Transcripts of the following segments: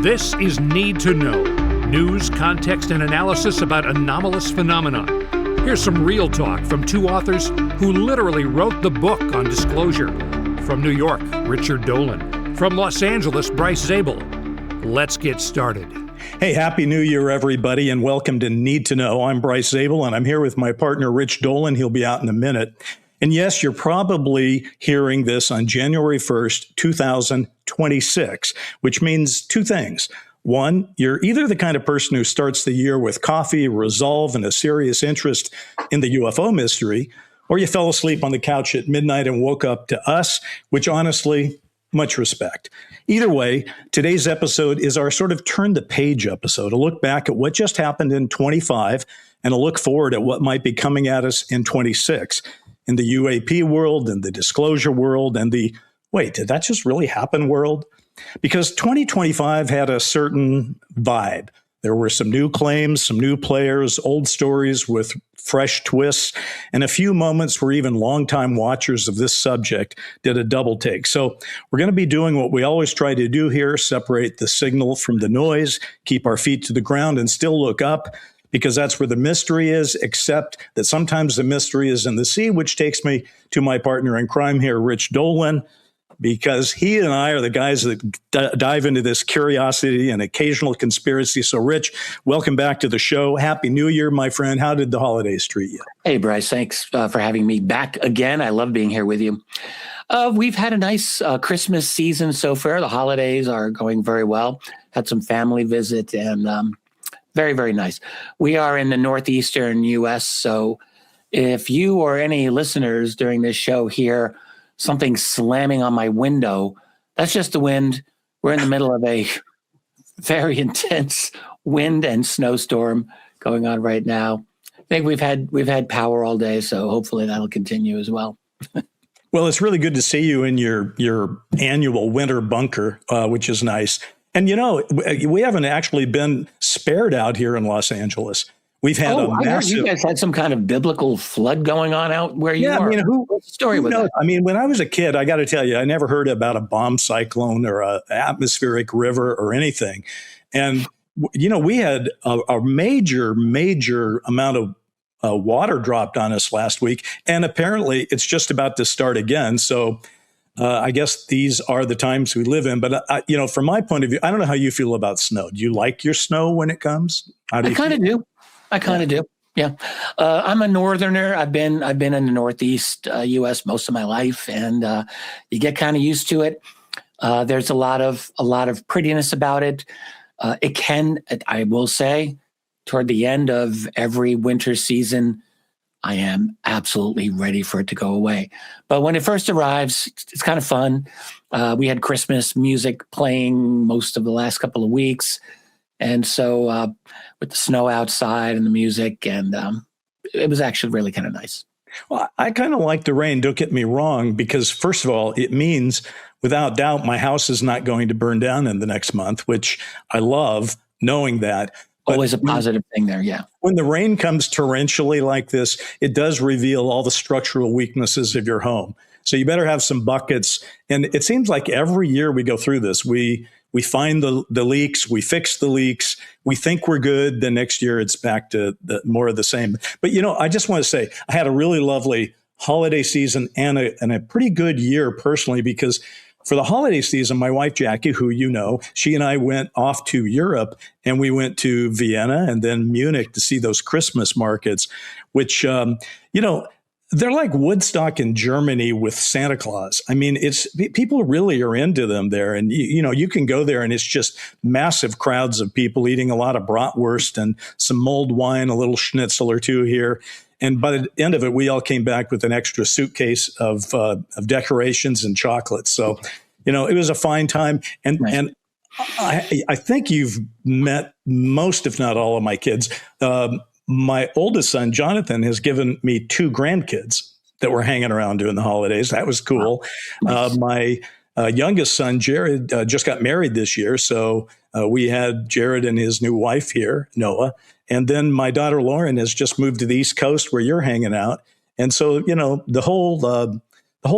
This is Need to Know. News, context, and analysis about anomalous phenomena. Here's some real talk from two authors who literally wrote the book on disclosure. From New York, Richard Dolan. From Los Angeles, Bryce Zabel. Let's get started. Hey, Happy New Year, everybody, and welcome to Need to Know. I'm Bryce Zabel, and I'm here with my partner, Rich Dolan. He'll be out in a minute. And yes, you're probably hearing this on January 1st, 2026, which means two things. One, you're either the kind of person who starts the year with coffee, resolve, and a serious interest in the UFO mystery, or you fell asleep on the couch at midnight and woke up to us, which honestly, much respect. Either way, today's episode is our sort of turn the page episode, a look back at what just happened in 25 and a look forward at what might be coming at us in 26. In the UAP world, and the disclosure world, and the, wait, did that just really happen world? Because 2025 had a certain vibe. There were some new claims, some new players, old stories with fresh twists, and a few moments where even longtime watchers of this subject did a double take. So we're going to be doing what we always try to do here, separate the signal from the noise, keep our feet to the ground, and still look up, because that's where the mystery is, except that sometimes the mystery is in the sea, which takes me to my partner in crime here, Rich Dolan, because he and I are the guys that dive into this curiosity and occasional conspiracy. So, Rich, welcome back to the show. Happy New Year, my friend. How did the holidays treat you? Hey, Bryce, thanks for having me back again. I love being here with you. We've had a nice Christmas season so far. The holidays are going very well. Had some family visit and very, very nice. We are in the northeastern U.S., so if you or any listeners during this show hear something slamming on my window, that's just the wind. We're in the middle of a very intense wind and snowstorm going on right now. I think we've had power all day, so hopefully that'll continue as well. Well, it's really good to see you in your annual winter bunker, which is nice. And, you know, we haven't actually been spared out here in Los Angeles. We've had a massive... I heard you guys had some kind of biblical flood going on out where you are. I mean, what's the story with that? I mean, when I was a kid, I got to tell you, I never heard about a bomb cyclone or an atmospheric river or anything. And, you know, we had a major amount of water dropped on us last week. And apparently it's just about to start again. So... I guess these are the times we live in. But, you know, from my point of view, I don't know how you feel about snow. Do you like your snow when it comes? I kind of do. I kind of do. Yeah. I'm a northerner. I've been in the Northeast U.S. most of my life, and you get kind of used to it. There's a lot of prettiness about it. I will say, toward the end of every winter season, I am absolutely ready for it to go away. But when it first arrives, it's kind of fun. We had Christmas music playing most of the last couple of weeks. And so with the snow outside and the music, and it was actually really kind of nice. Well, I kind of like the rain, don't get me wrong, because first of all, it means without doubt my house is not going to burn down in the next month, which I love knowing that. Always a positive thing there, yeah. When the rain comes torrentially like this, it does reveal all the structural weaknesses of your home. So you better have some buckets. And it seems like every year we go through this, we find the leaks, we fix the leaks, we think we're good. Then next year it's back to more of the same. But, you know, I just want to say I had a really lovely holiday season and a pretty good year personally, because for the holiday season, my wife, Jackie, who you know, she and I went off to Europe, and we went to Vienna and then Munich to see those Christmas markets, which, you know, they're like Woodstock in Germany with Santa Claus. I mean, people really are into them there. And, you know, you can go there and it's just massive crowds of people eating a lot of bratwurst and some mulled wine, a little schnitzel or two here. And by the end of it, we all came back with an extra suitcase of decorations and chocolates. So, you know, it was a fine time. And nice. And I think you've met most, if not all, of my kids. My oldest son, Jonathan, has given me 2 grandkids that were hanging around during the holidays. That was cool. Wow. Nice. My youngest son, Jared, just got married this year. So we had Jared and his new wife here, Noah. And then my daughter, Lauren, has just moved to the East Coast where you're hanging out. And so, you know, the whole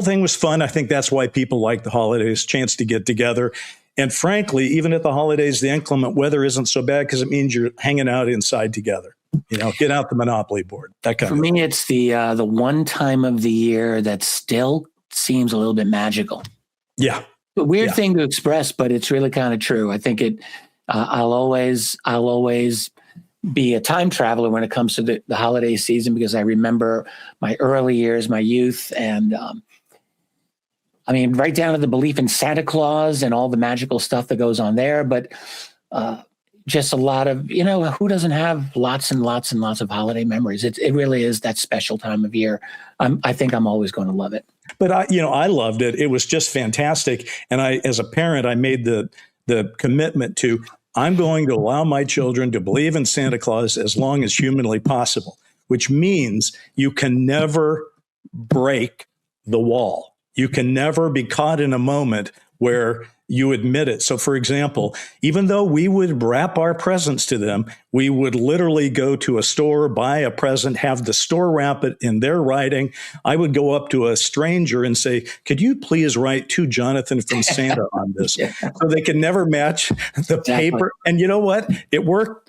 thing was fun. I think that's why people like the holidays, chance to get together. And frankly, even at the holidays, the inclement weather isn't so bad because it means you're hanging out inside together. Get out the Monopoly board. That kind For me, it's the one time of the year that still seems a little bit magical. Yeah. A weird thing to express, but it's really kind of true. I think I'll always be a time traveler when it comes to the holiday season, because I remember my early years, my youth, and right down to the belief in Santa Claus and all the magical stuff that goes on there. But just a lot of, who doesn't have lots and lots and lots of holiday memories? It really is that special time of year. I think I'm always going to love it. But I loved it. It was just fantastic. And as a parent, I made the commitment to, I'm going to allow my children to believe in Santa Claus as long as humanly possible, which means you can never break the wall. You can never be caught in a moment where you admit it. So, for example, even though we would wrap our presents to them, we would literally go to a store, buy a present, have the store wrap it in their writing. I would go up to a stranger and say, could you please write to Jonathan from Santa on this? Yeah. So they could never match the paper. And you know what? It worked.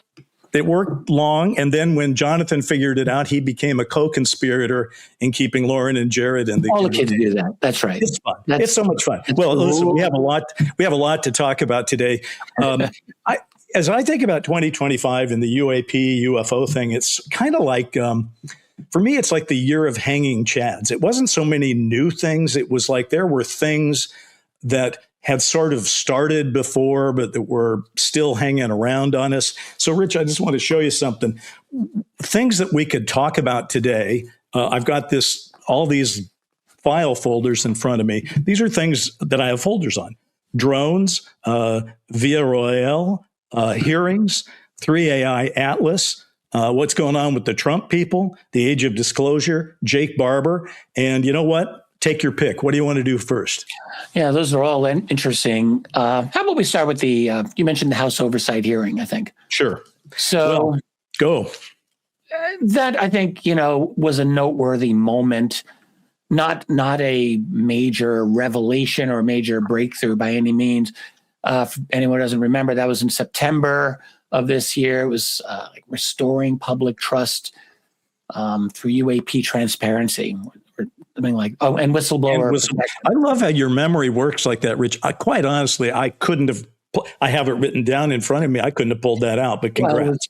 It worked long. And then when Jonathan figured it out, he became a co-conspirator in keeping Lauren and Jared in the all the kids do that. That's right. It's fun. It's so much fun. Well, listen, we have a lot to talk about today. As I think about 2025 and the UAP, UFO thing, it's kind of like, for me, it's like the year of hanging chads. It wasn't so many new things. It was like there were things that had sort of started before, but that were still hanging around on us. So, Rich, I just want to show you something. Things that we could talk about today. I've got all these file folders in front of me. These are things that I have folders on. Drones, Via Royale, hearings, 3AI Atlas, what's going on with the Trump people, the age of disclosure, Jake Barber, and you know what? Take your pick. What do you want to do first? Yeah, those are all interesting. How about we start with you mentioned the House Oversight hearing, I think. Sure. So go. That, I think, was a noteworthy moment, not a major revelation or major breakthrough by any means. If anyone doesn't remember, that was in September of this year. It was like restoring public trust through UAP transparency. Something like, and whistleblower. I love how your memory works like that, Rich. Quite honestly, I couldn't have, I have it written down in front of me. I couldn't have pulled that out, but congrats.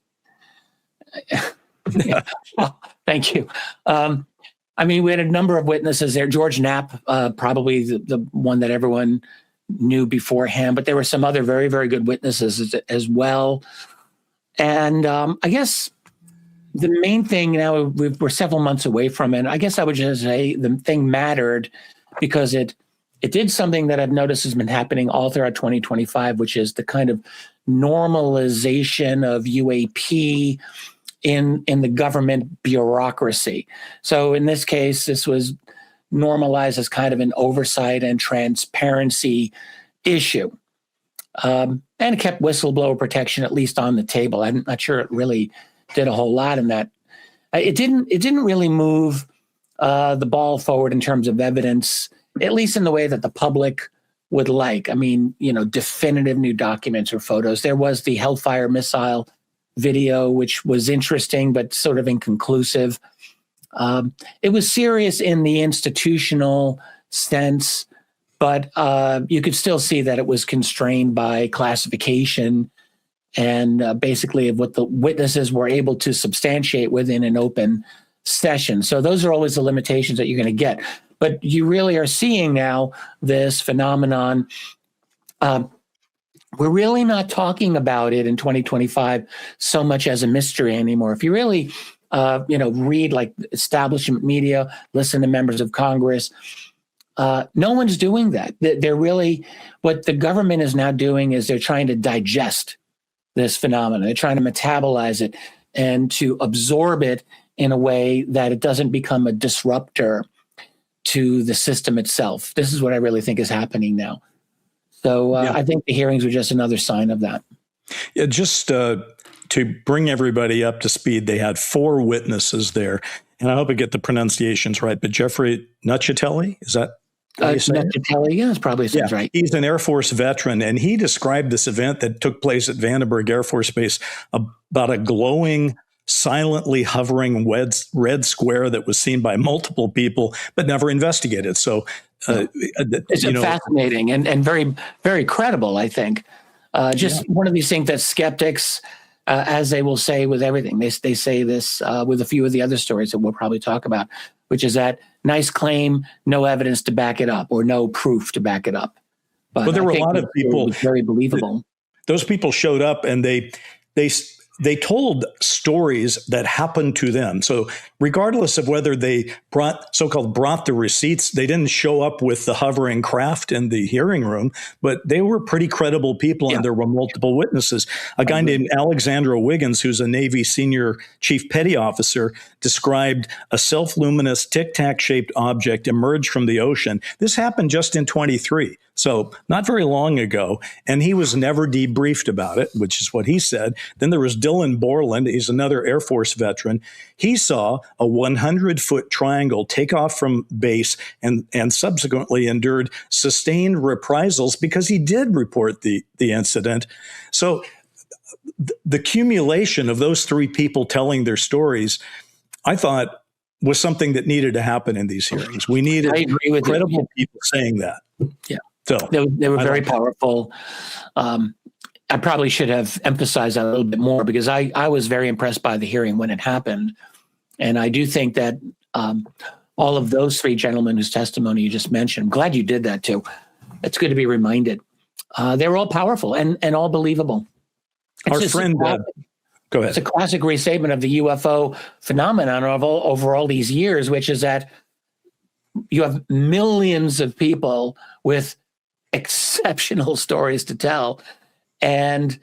Well, thank you. We had a number of witnesses there. George Knapp, probably the one that everyone knew beforehand, but there were some other very, very good witnesses as well. And I guess the main thing now, we're several months away from it. I guess I would just say the thing mattered because it did something that I've noticed has been happening all throughout 2025, which is the kind of normalization of UAP in the government bureaucracy. So in this case, this was normalized as kind of an oversight and transparency issue. And it kept whistleblower protection at least on the table. I'm not sure it really did a whole lot in that. It didn't really move the ball forward in terms of evidence, at least in the way that the public would like. Definitive new documents or photos. There was the Hellfire missile video, which was interesting, but sort of inconclusive. It was serious in the institutional sense, but you could still see that it was constrained by classification and basically of what the witnesses were able to substantiate within an open session. So those are always the limitations that you're going to get. But you really are seeing now this phenomenon. We're really not talking about it in 2025 so much as a mystery anymore. If you really, read like establishment media, listen to members of Congress, no one's doing that. They're really, what the government is now doing is they're trying to digest this phenomenon. They're trying to metabolize it and to absorb it in a way that it doesn't become a disruptor to the system itself. This is what I really think is happening now. So I think the hearings were just another sign of that. Yeah, just to bring everybody up to speed, they had 4 witnesses there. And I hope I get the pronunciations right, but Jeffrey Nuccitelli, is that? How do you say it? Nucitelli, yeah, that's probably sounds right. He's an Air Force veteran, and he described this event that took place at Vandenberg Air Force Base about a glowing, silently hovering red square that was seen by multiple people but never investigated. So it's fascinating and very, very credible, I think. Just one of these things that skeptics, as they will say with everything, they say this with a few of the other stories that we'll probably talk about, which is that nice claim, no evidence to back it up or no proof to back it up. But there were a lot of people, very believable. Those people showed up and they told stories that happened to them. So regardless of whether they brought the receipts, they didn't show up with the hovering craft in the hearing room, but they were pretty credible people and there were multiple witnesses. A guy named Alexandra Wiggins, who's a Navy senior chief petty officer, described a self-luminous tic-tac shaped object emerged from the ocean. This happened just in 23. So not very long ago, and he was never debriefed about it, which is what he said. Then there was Dylan Borland. He's another Air Force veteran. He saw a 100-foot triangle take off from base and subsequently endured sustained reprisals because he did report the incident. So the accumulation of those three people telling their stories, I thought, was something that needed to happen in these hearings. We needed credible people saying that. Yeah. So they were very powerful. I probably should have emphasized that a little bit more because I was very impressed by the hearing when it happened. And I do think that all of those three gentlemen whose testimony you just mentioned, I'm glad you did that too. It's good to be reminded. They were all powerful and all believable. Our friend, go ahead. It's a classic restatement of the UFO phenomenon over all these years, which is that you have millions of people with exceptional stories to tell, and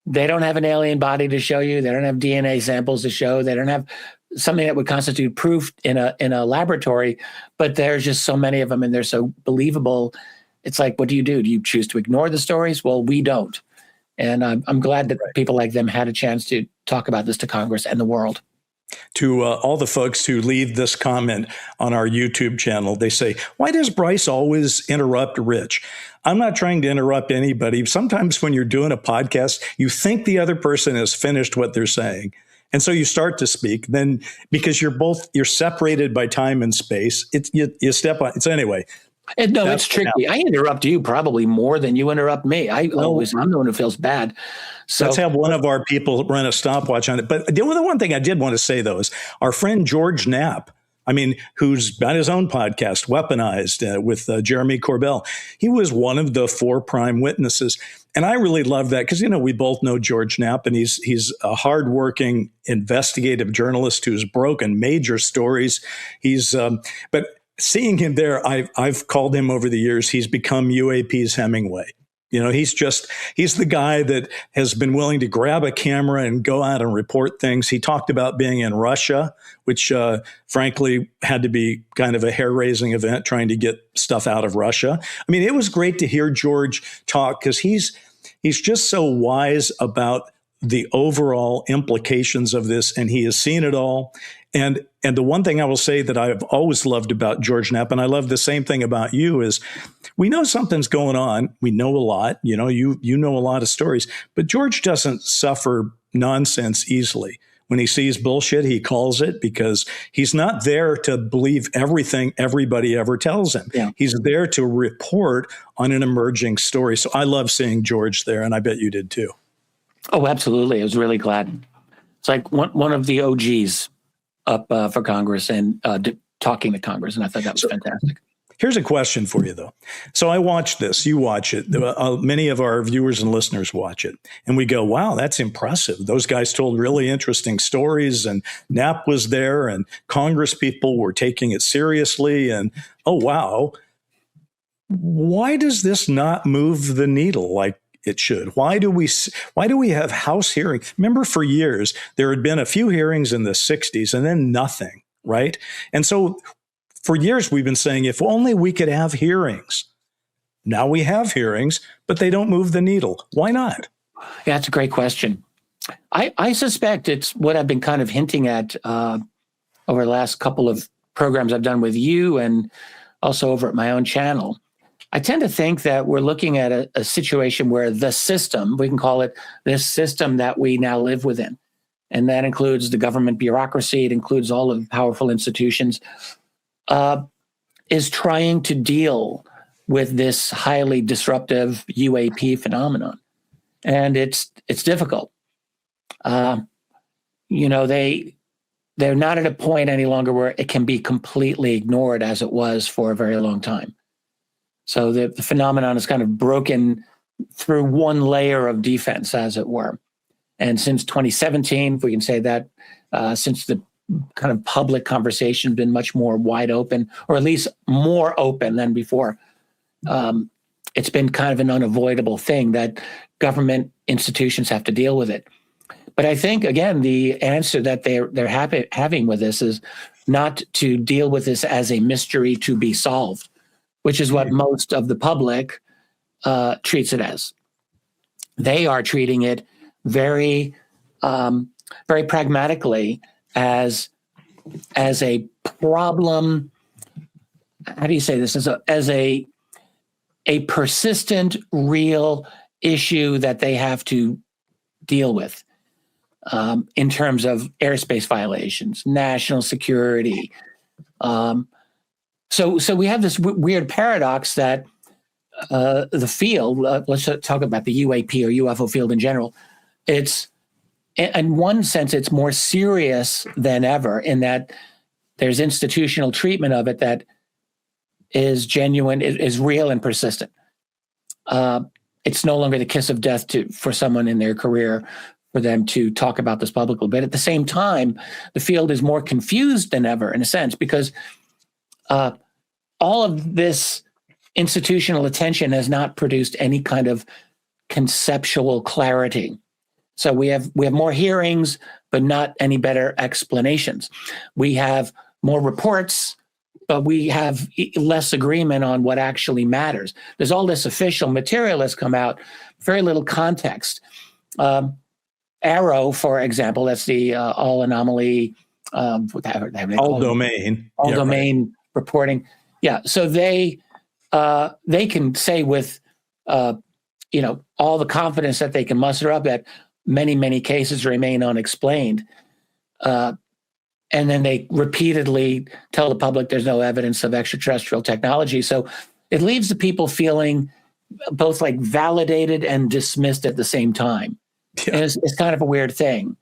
they don't have an alien body to show you. They don't have DNA samples to show. They don't have something that would constitute proof in a laboratory, but there's just so many of them and they're so believable. It's like, what do? Do you choose to ignore the stories? Well, we don't. And I'm glad that people like them had a chance to talk about this to Congress and the world. To all the folks who leave this comment on our YouTube channel, they say, why does Bryce always interrupt Rich? I'm not trying to interrupt anybody. Sometimes when you're doing a podcast, you think the other person has finished what they're saying. And so you start to speak, then because you're separated by time and space, you step on it. So anyway. No, it's tricky. I interrupt you probably more than you interrupt me. I'm the one who feels bad. So let's have one of our people run a stopwatch on it. But the one thing I did want to say, though, is our friend George Knapp, who's got his own podcast, Weaponized, with Jeremy Corbell. He was one of the 4 prime witnesses. And I really love that because, we both know George Knapp, and he's a hardworking investigative journalist who's broken major stories. But seeing him there, I've called him over the years, he's become UAP's Hemingway. He's the guy that has been willing to grab a camera and go out and report things. He talked about being in Russia, which frankly had to be kind of a hair-raising event trying to get stuff out of Russia. It was great to hear George talk because he's just so wise about the overall implications of this, and he has seen it all. And the one thing I will say that I've always loved about George Knapp, and I love the same thing about you, is we know something's going on. We know a lot. You know a lot of stories. But George doesn't suffer nonsense easily. When he sees bullshit, he calls it because he's not there to believe everything everybody ever tells him. Yeah. He's there to report on an emerging story. So I love seeing George there, and I bet you did too. Oh, absolutely. I was really glad. It's like one of the OGs up for Congress and talking to Congress. And I thought that was fantastic. Here's a question for you, though. So I watched this. You watch it. Many of our viewers and listeners watch it. And we go, wow, that's impressive. Those guys told really interesting stories. And Knapp was there. And Congress people were taking it seriously. And, oh, wow. Why does this not move the needle like it should? Why do we have House hearings? Remember, for years, there had been a few hearings in the 60s and then nothing, right? And so for years, we've been saying, if only we could have hearings. Now we have hearings, but they don't move the needle. Why not? Yeah, that's a great question. I suspect it's what I've been kind of hinting at over the last couple of programs I've done with you and also over at my own channel, I tend to think that we're looking at a situation where the system, we can call it this system that we now live within, and that includes the government bureaucracy, it includes all of the powerful institutions, is trying to deal with this highly disruptive UAP phenomenon. And it's difficult. They're not at a point any longer where it can be completely ignored as it was for a very long time. So the phenomenon is kind of broken through one layer of defense, as it were. And since 2017, if we can say that, since the kind of public conversation been much more wide open, or at least more open than before, it's been kind of an unavoidable thing that government institutions have to deal with it. But I think, again, the answer that they're having with this is not to deal with this as a mystery to be solved, which is what most of the public treats it as. They are treating it very, very pragmatically as a problem. How do you say this? As a persistent, real issue that they have to deal with in terms of airspace violations, national security. So we have this weird paradox that the field, let's talk about the UAP or UFO field in general, it's, in one sense, it's more serious than ever in that there's institutional treatment of it that is genuine, is real and persistent. It's no longer the kiss of death for someone in their career for them to talk about this publicly. But at the same time, the field is more confused than ever in a sense, because all of this institutional attention has not produced any kind of conceptual clarity. So we have more hearings, but not any better explanations. We have more reports, but we have less agreement on what actually matters. There's all this official material that's come out, very little context. AARO, for example, that's the all anomaly, all domain reporting. Yeah, so they can say with all the confidence that they can muster up that many cases remain unexplained, and then they repeatedly tell the public there's no evidence of extraterrestrial technology. So it leaves the people feeling both like validated and dismissed at the same time. Yeah. And it's kind of a weird thing.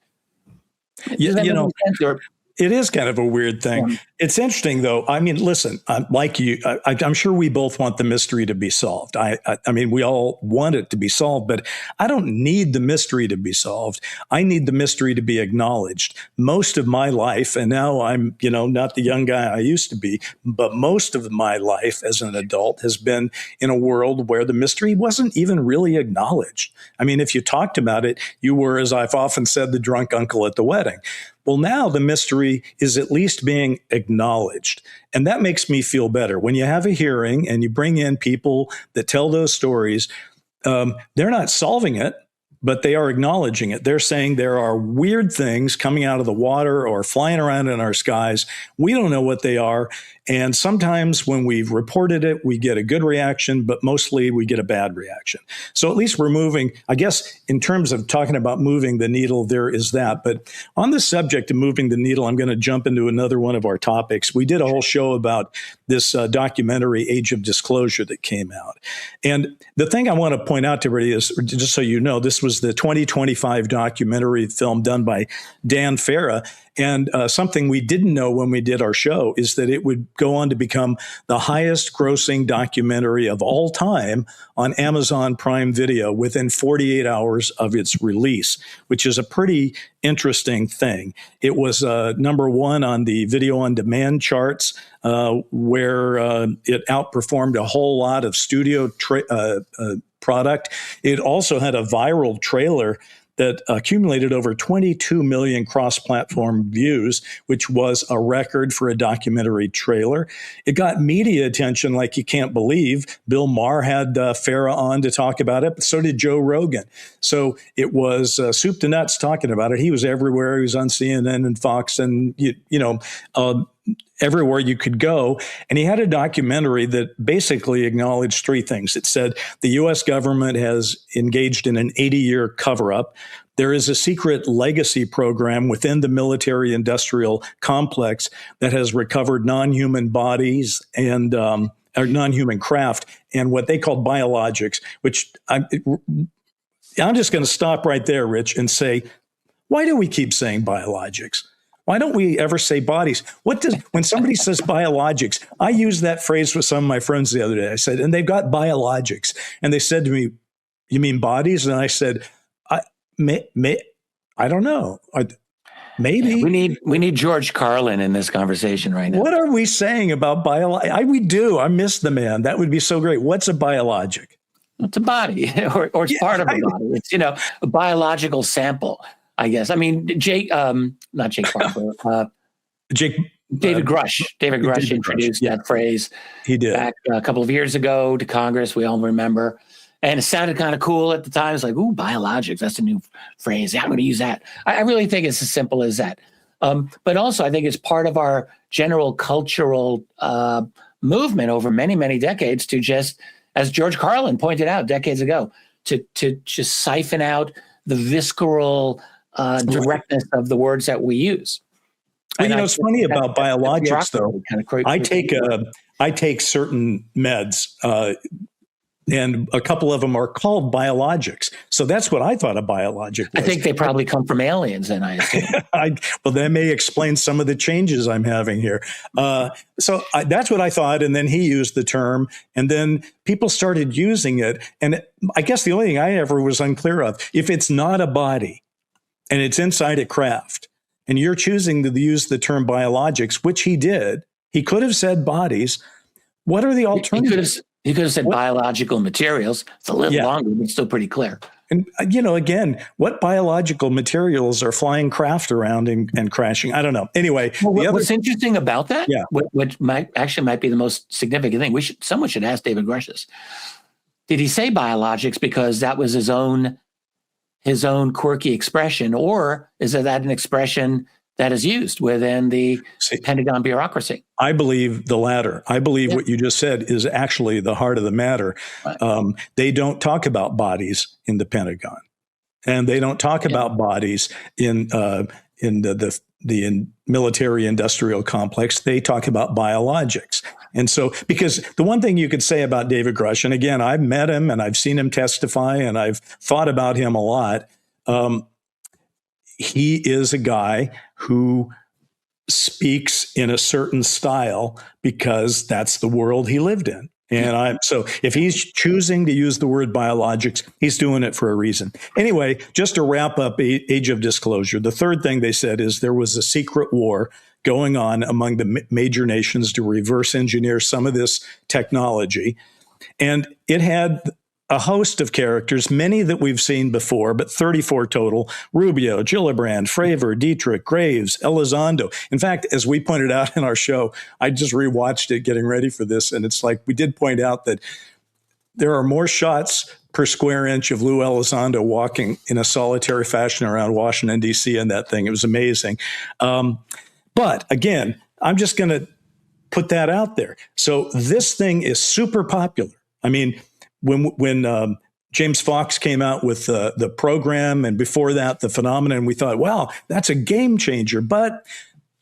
It is kind of a weird thing. Yeah. It's interesting, though. I mean, listen, like you, I'm sure we both want the mystery to be solved. I mean, we all want it to be solved, but I don't need the mystery to be solved. I need the mystery to be acknowledged. Most of my life, and now I'm, not the young guy I used to be, but most of my life as an adult has been in a world where the mystery wasn't even really acknowledged. I mean, if you talked about it, you were, as I've often said, the drunk uncle at the wedding. Well, now the mystery is at least being acknowledged. And that makes me feel better. When you have a hearing and you bring in people that tell those stories, they're not solving it, but they are acknowledging it. They're saying there are weird things coming out of the water or flying around in our skies. We don't know what they are. And sometimes when we've reported it, we get a good reaction, but mostly we get a bad reaction. So at least we're moving, I guess, in terms of talking about moving the needle, there is that. But on the subject of moving the needle, I'm going to jump into another one of our topics. We did a whole show about this documentary, Age of Disclosure, that came out. And the thing I want to point out to everybody is, just so you know, this was the 2025 documentary film done by Dan Farah. And something we didn't know when we did our show is that it would go on to become the highest grossing documentary of all time on Amazon Prime Video within 48 hours of its release, which is a pretty interesting thing. It was number one on the video on demand charts, where it outperformed a whole lot of studio product. It also had a viral trailer that accumulated over 22 million cross-platform views, which was a record for a documentary trailer. It got media attention like you can't believe. Bill Maher had Farah on to talk about it, but so did Joe Rogan. So it was soup to nuts talking about it. He was everywhere. He was on CNN and Fox and, everywhere you could go. And he had a documentary that basically acknowledged three things. It said the U.S. government has engaged in an 80-year cover-up. There is a secret legacy program within the military industrial complex that has recovered non-human bodies and or non-human craft and what they call biologics, which I'm just going to stop right there, Rich, and say, why do we keep saying biologics? Why don't we ever say bodies? When somebody says biologics, I used that phrase with some of my friends the other day. I said, and they've got biologics. And they said to me, you mean bodies? And I said, I don't know. Maybe. We need George Carlin in this conversation right now. What are we saying about biologics? We do. I miss the man. That would be so great. What's a biologic? It's a body, or it's part of a body. It's, a biological sample, I guess. I mean, not Jake Barber, David Grush. David Grush introduced that phrase. He did. Back a couple of years ago to Congress, we all remember. And it sounded kind of cool at the time. It's like, ooh, biologics, that's a new phrase. Yeah, I'm going to use that. I really think it's as simple as that. But also, I think it's part of our general cultural movement over many, many decades to just, as George Carlin pointed out decades ago, to just siphon out the visceral directness of the words that we use. Well, it's funny about biologics, though. I take certain meds, and a couple of them are called biologics. So that's what I thought a biologic was. I think they probably come from aliens, and I assume. Well, that may explain some of the changes I'm having here. So that's what I thought. And then he used the term, and then people started using it. And I guess the only thing I ever was unclear of, if it's not a body and it's inside a craft, and you're choosing to use the term biologics, which he did, he could have said bodies. What are the alternatives? He could have said biological materials. It's a little longer, but still pretty clear. And, again, what biological materials are flying craft around and crashing? I don't know. Anyway. Well, what's interesting about that, what might be the most significant thing, someone should ask David Grush this. Did he say biologics because that was his own quirky expression, or is that an expression that is used within the Pentagon bureaucracy? I believe the latter. I believe what you just said is actually the heart of the matter. Right. They don't talk about bodies in the Pentagon, and they don't talk about bodies in the military industrial complex. They talk about biologics. And so, because the one thing you could say about David Grush, and again, I've met him and I've seen him testify and I've thought about him a lot. He is a guy who speaks in a certain style because that's the world he lived in. And so if he's choosing to use the word biologics, he's doing it for a reason. Anyway, just to wrap up Age of Disclosure, the third thing they said is there was a secret war going on among the major nations to reverse engineer some of this technology. And it had a host of characters, many that we've seen before, but 34 total: Rubio, Gillibrand, Fravor, Dietrich, Graves, Elizondo. In fact, as we pointed out in our show, I just rewatched it getting ready for this, and it's like we did point out that there are more shots per square inch of Lou Elizondo walking in a solitary fashion around Washington, D.C. in that thing. It was amazing. But again, I'm just going to put that out there. So this thing is super popular. I mean, when James Fox came out with the program, and before that, the phenomenon, we thought, wow, that's a game changer, but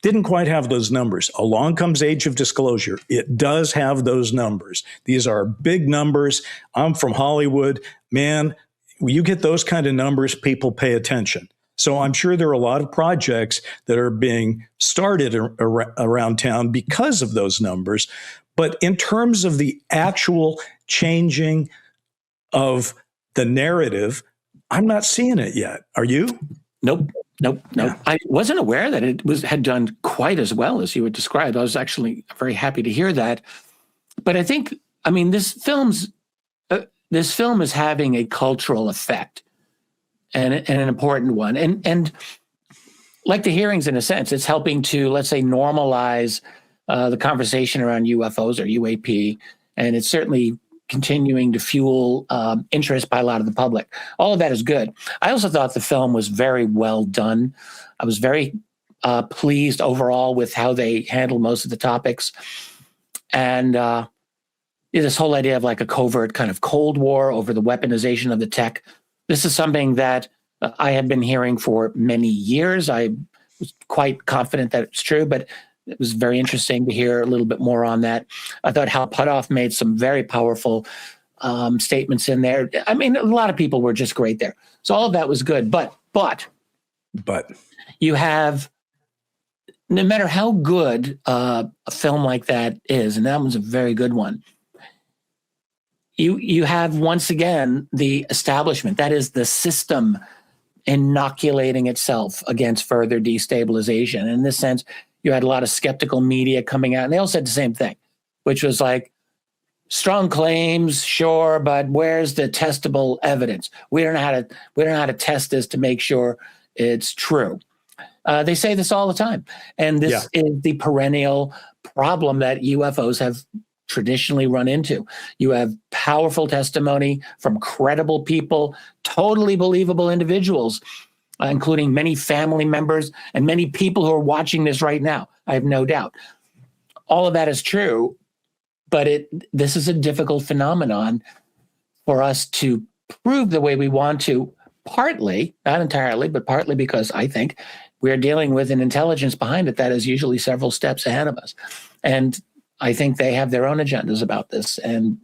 didn't quite have those numbers. Along comes Age of Disclosure. It does have those numbers. These are big numbers. I'm from Hollywood. Man, when you get those kind of numbers, people pay attention. So I'm sure there are a lot of projects that are being started around town because of those numbers. But in terms of the actual changing of the narrative, I'm not seeing it yet. Are you? Nope. Yeah. I wasn't aware that it had done quite as well as you had described. I was actually very happy to hear that. But I think, this film is having a cultural effect, and an important one. And like the hearings, in a sense, it's helping to, let's say, normalize the conversation around UFOs or UAP, and it's certainly continuing to fuel interest by a lot of the public. All of that is good. I also thought the film was very well done. I was very pleased overall with how they handled most of the topics. And this whole idea of like a covert kind of Cold War over the weaponization of the tech. This is something that I had been hearing for many years. I was quite confident that it's true, but it was very interesting to hear a little bit more on that. I thought Hal Puthoff made some very powerful statements in there. I mean, a lot of people were just great there. So all of that was good. But you have, no matter how good a film like that is, and that one's a very good one, you have once again the establishment, that is the system, inoculating itself against further destabilization. And in this sense, you had a lot of skeptical media coming out, and they all said the same thing, which was like, strong claims, sure, but where's the testable evidence? We don't know how to test this to make sure it's true. They say this all the time, and this is the perennial problem that UFOs have traditionally run into. You have powerful testimony from credible people, totally believable individuals, including many family members and many people who are watching this right now. I have no doubt. All of that is true, but this is a difficult phenomenon for us to prove the way we want to, partly, not entirely, but partly because I think we're dealing with an intelligence behind it that is usually several steps ahead of us. And I think they have their own agendas about this, and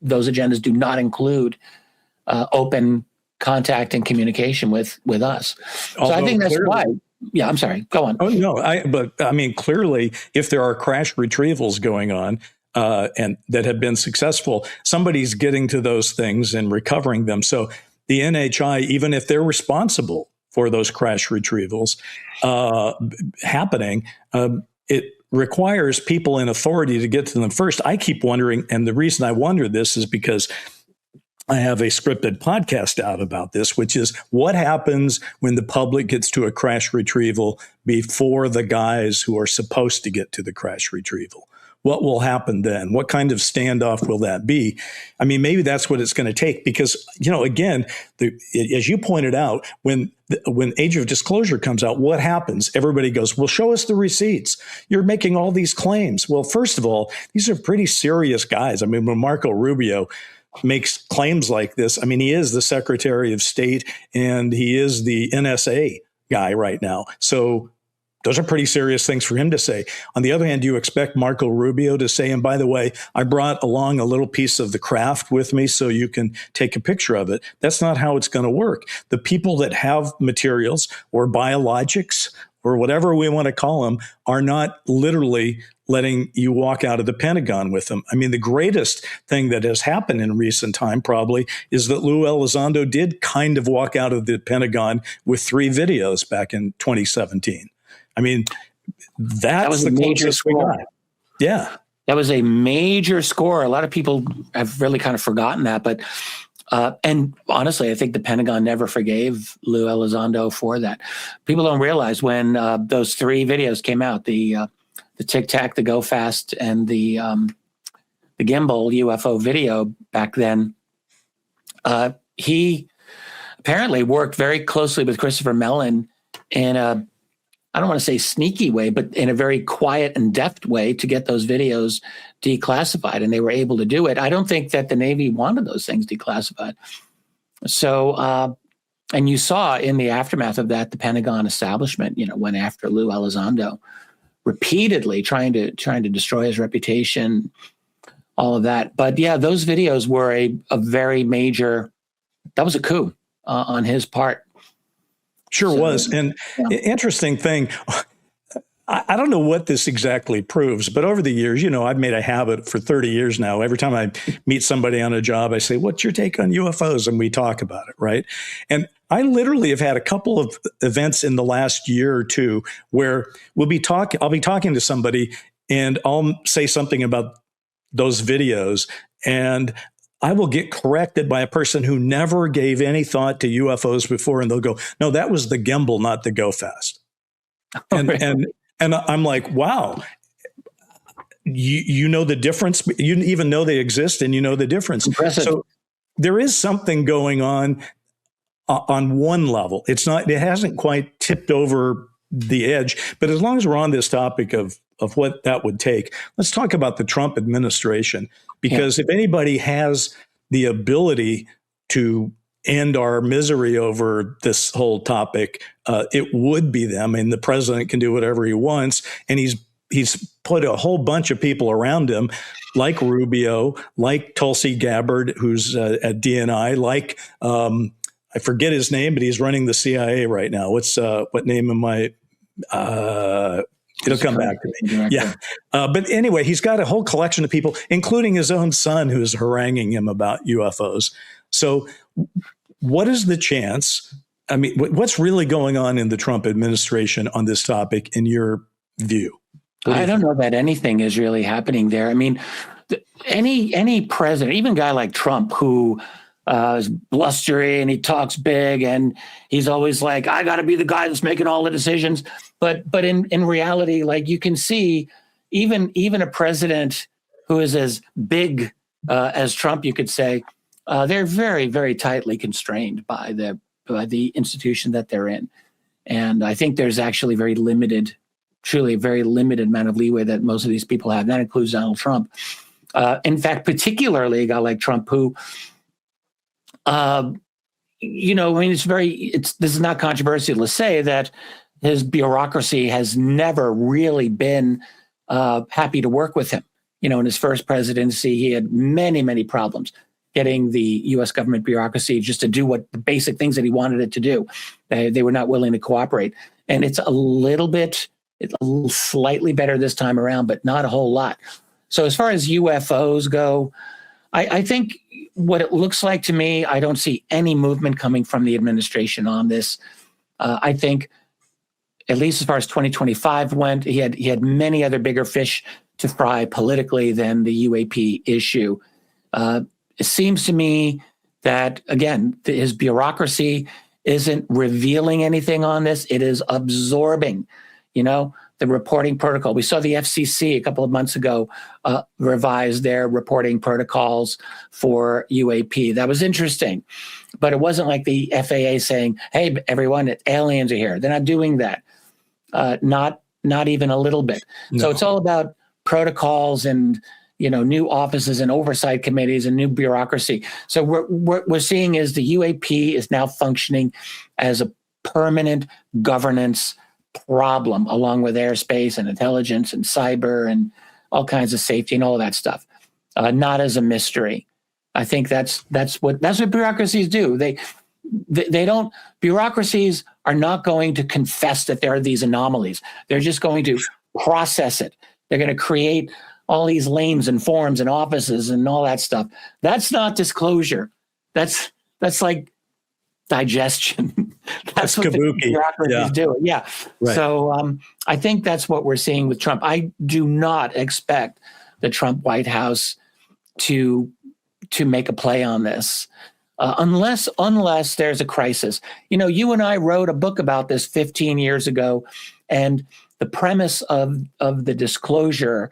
those agendas do not include open contact and communication with us. So I think that's why. Yeah, I'm sorry. Go on. Oh no, but I mean, clearly, if there are crash retrievals going on and that have been successful, somebody's getting to those things and recovering them. So the NHI, even if they're responsible for those crash retrievals happening, it requires people in authority to get to them first. I keep wondering, and the reason I wonder this is because I have a scripted podcast out about this, which is what happens when the public gets to a crash retrieval before the guys who are supposed to get to the crash retrieval? What will happen then? What kind of standoff will that be? I mean, maybe that's what it's going to take because, again, as you pointed out, when Age of Disclosure comes out, what happens? Everybody goes, well, show us the receipts. You're making all these claims. Well, first of all, these are pretty serious guys. I mean, when Marco Rubio makes claims like this, I mean, he is the Secretary of State and he is the NSA guy right now. So those are pretty serious things for him to say. On the other hand, do you expect Marco Rubio to say, and by the way, I brought along a little piece of the craft with me so you can take a picture of it? That's not how it's going to work. The people that have materials or biologics or whatever we want to call them are not literally letting you walk out of the Pentagon with them. I mean, the greatest thing that has happened in recent time probably is that Lou Elizondo did kind of walk out of the Pentagon with 3 videos back in 2017. I mean, that was the closest we got. Yeah. That was a major score. A lot of people have really kind of forgotten that. But, and honestly, I think the Pentagon never forgave Lou Elizondo for that. People don't realize when those 3 videos came out, the Tic Tac, the Go Fast, and the gimbal UFO video back then, he apparently worked very closely with Christopher Mellon in a, I don't want to say sneaky way, but in a very quiet and deft way to get those videos declassified, and they were able to do it. I don't think that the Navy wanted those things declassified. So, and you saw in the aftermath of that, the Pentagon establishment, went after Lou Elizondo repeatedly, trying to destroy his reputation, all of that. But yeah, those videos were a very major. That was a coup on his part. Sure was. And interesting thing, I don't know what this exactly proves, but over the years, I've made a habit for 30 years now. Every time I meet somebody on a job, I say, what's your take on UFOs? And we talk about it, right? And I literally have had a couple of events in the last year or two where I'll be talking to somebody and I'll say something about those videos, and I will get corrected by a person who never gave any thought to UFOs before, and they'll go, no, that was the gimbal, not the Go Fast. And I'm like, wow, you know the difference. You even know they exist, and you know the difference. Impressive. So there is something going on one level. It hasn't quite tipped over the edge. But as long as we're on this topic of what that would take, let's talk about the Trump administration, because if anybody has the ability to end our misery over this whole topic, it would be them. And the president can do whatever he wants. And he's put a whole bunch of people around him, like Rubio, like Tulsi Gabbard, who's at DNI, like I forget his name, but he's running the CIA right now. What name am I? It'll come back to me. Yeah. But anyway, he's got a whole collection of people, including his own son, who's haranguing him about UFOs. So what is the chance? I mean, what's really going on in the Trump administration on this topic, in your view? I don't know that anything is really happening there. I mean, any president, even a guy like Trump, who is blustery and he talks big and he's always like, I got to be the guy that's making all the decisions. But in reality, like, you can see, even a president who is as big as Trump, you could say, they're very, very tightly constrained by the institution that they're in. And I think there's actually truly a very limited amount of leeway that most of these people have. That includes Donald Trump. In fact, particularly a guy like Trump, who, I mean, this is not controversial to say that his bureaucracy has never really been happy to work with him. In his first presidency, he had many, many problems getting the U.S. government bureaucracy just to do what the basic things that he wanted it to do. They were not willing to cooperate. And it's slightly better this time around, but not a whole lot. So as far as UFOs go, I think what it looks like to me, I don't see any movement coming from the administration on this. I think, at least as far as 2025 went, he had many other bigger fish to fry politically than the UAP issue. It seems to me that, again, his bureaucracy isn't revealing anything on this. It is absorbing, the reporting protocol. We saw the FCC a couple of months ago revise their reporting protocols for UAP. That was interesting, but it wasn't like the FAA saying, hey, everyone, aliens are here. They're not doing that. Not even a little bit. No. So it's all about protocols and, new offices and oversight committees and new bureaucracy. So what we're seeing is the UAP is now functioning as a permanent governance problem, along with airspace and intelligence and cyber and all kinds of safety and all of that stuff, not as a mystery. I think that's what bureaucracies do. They don't. Bureaucracies are not going to confess that there are these anomalies. They're just going to process it. They're going to create all these lanes and forms and offices and all that stuff. That's not disclosure. That's like digestion. That's what the bureaucracies do. Yeah. Right. So I think that's what we're seeing with Trump. I do not expect the Trump White House to make a play on this. Unless there's a crisis. You and I wrote a book about this 15 years ago, and the premise of the disclosure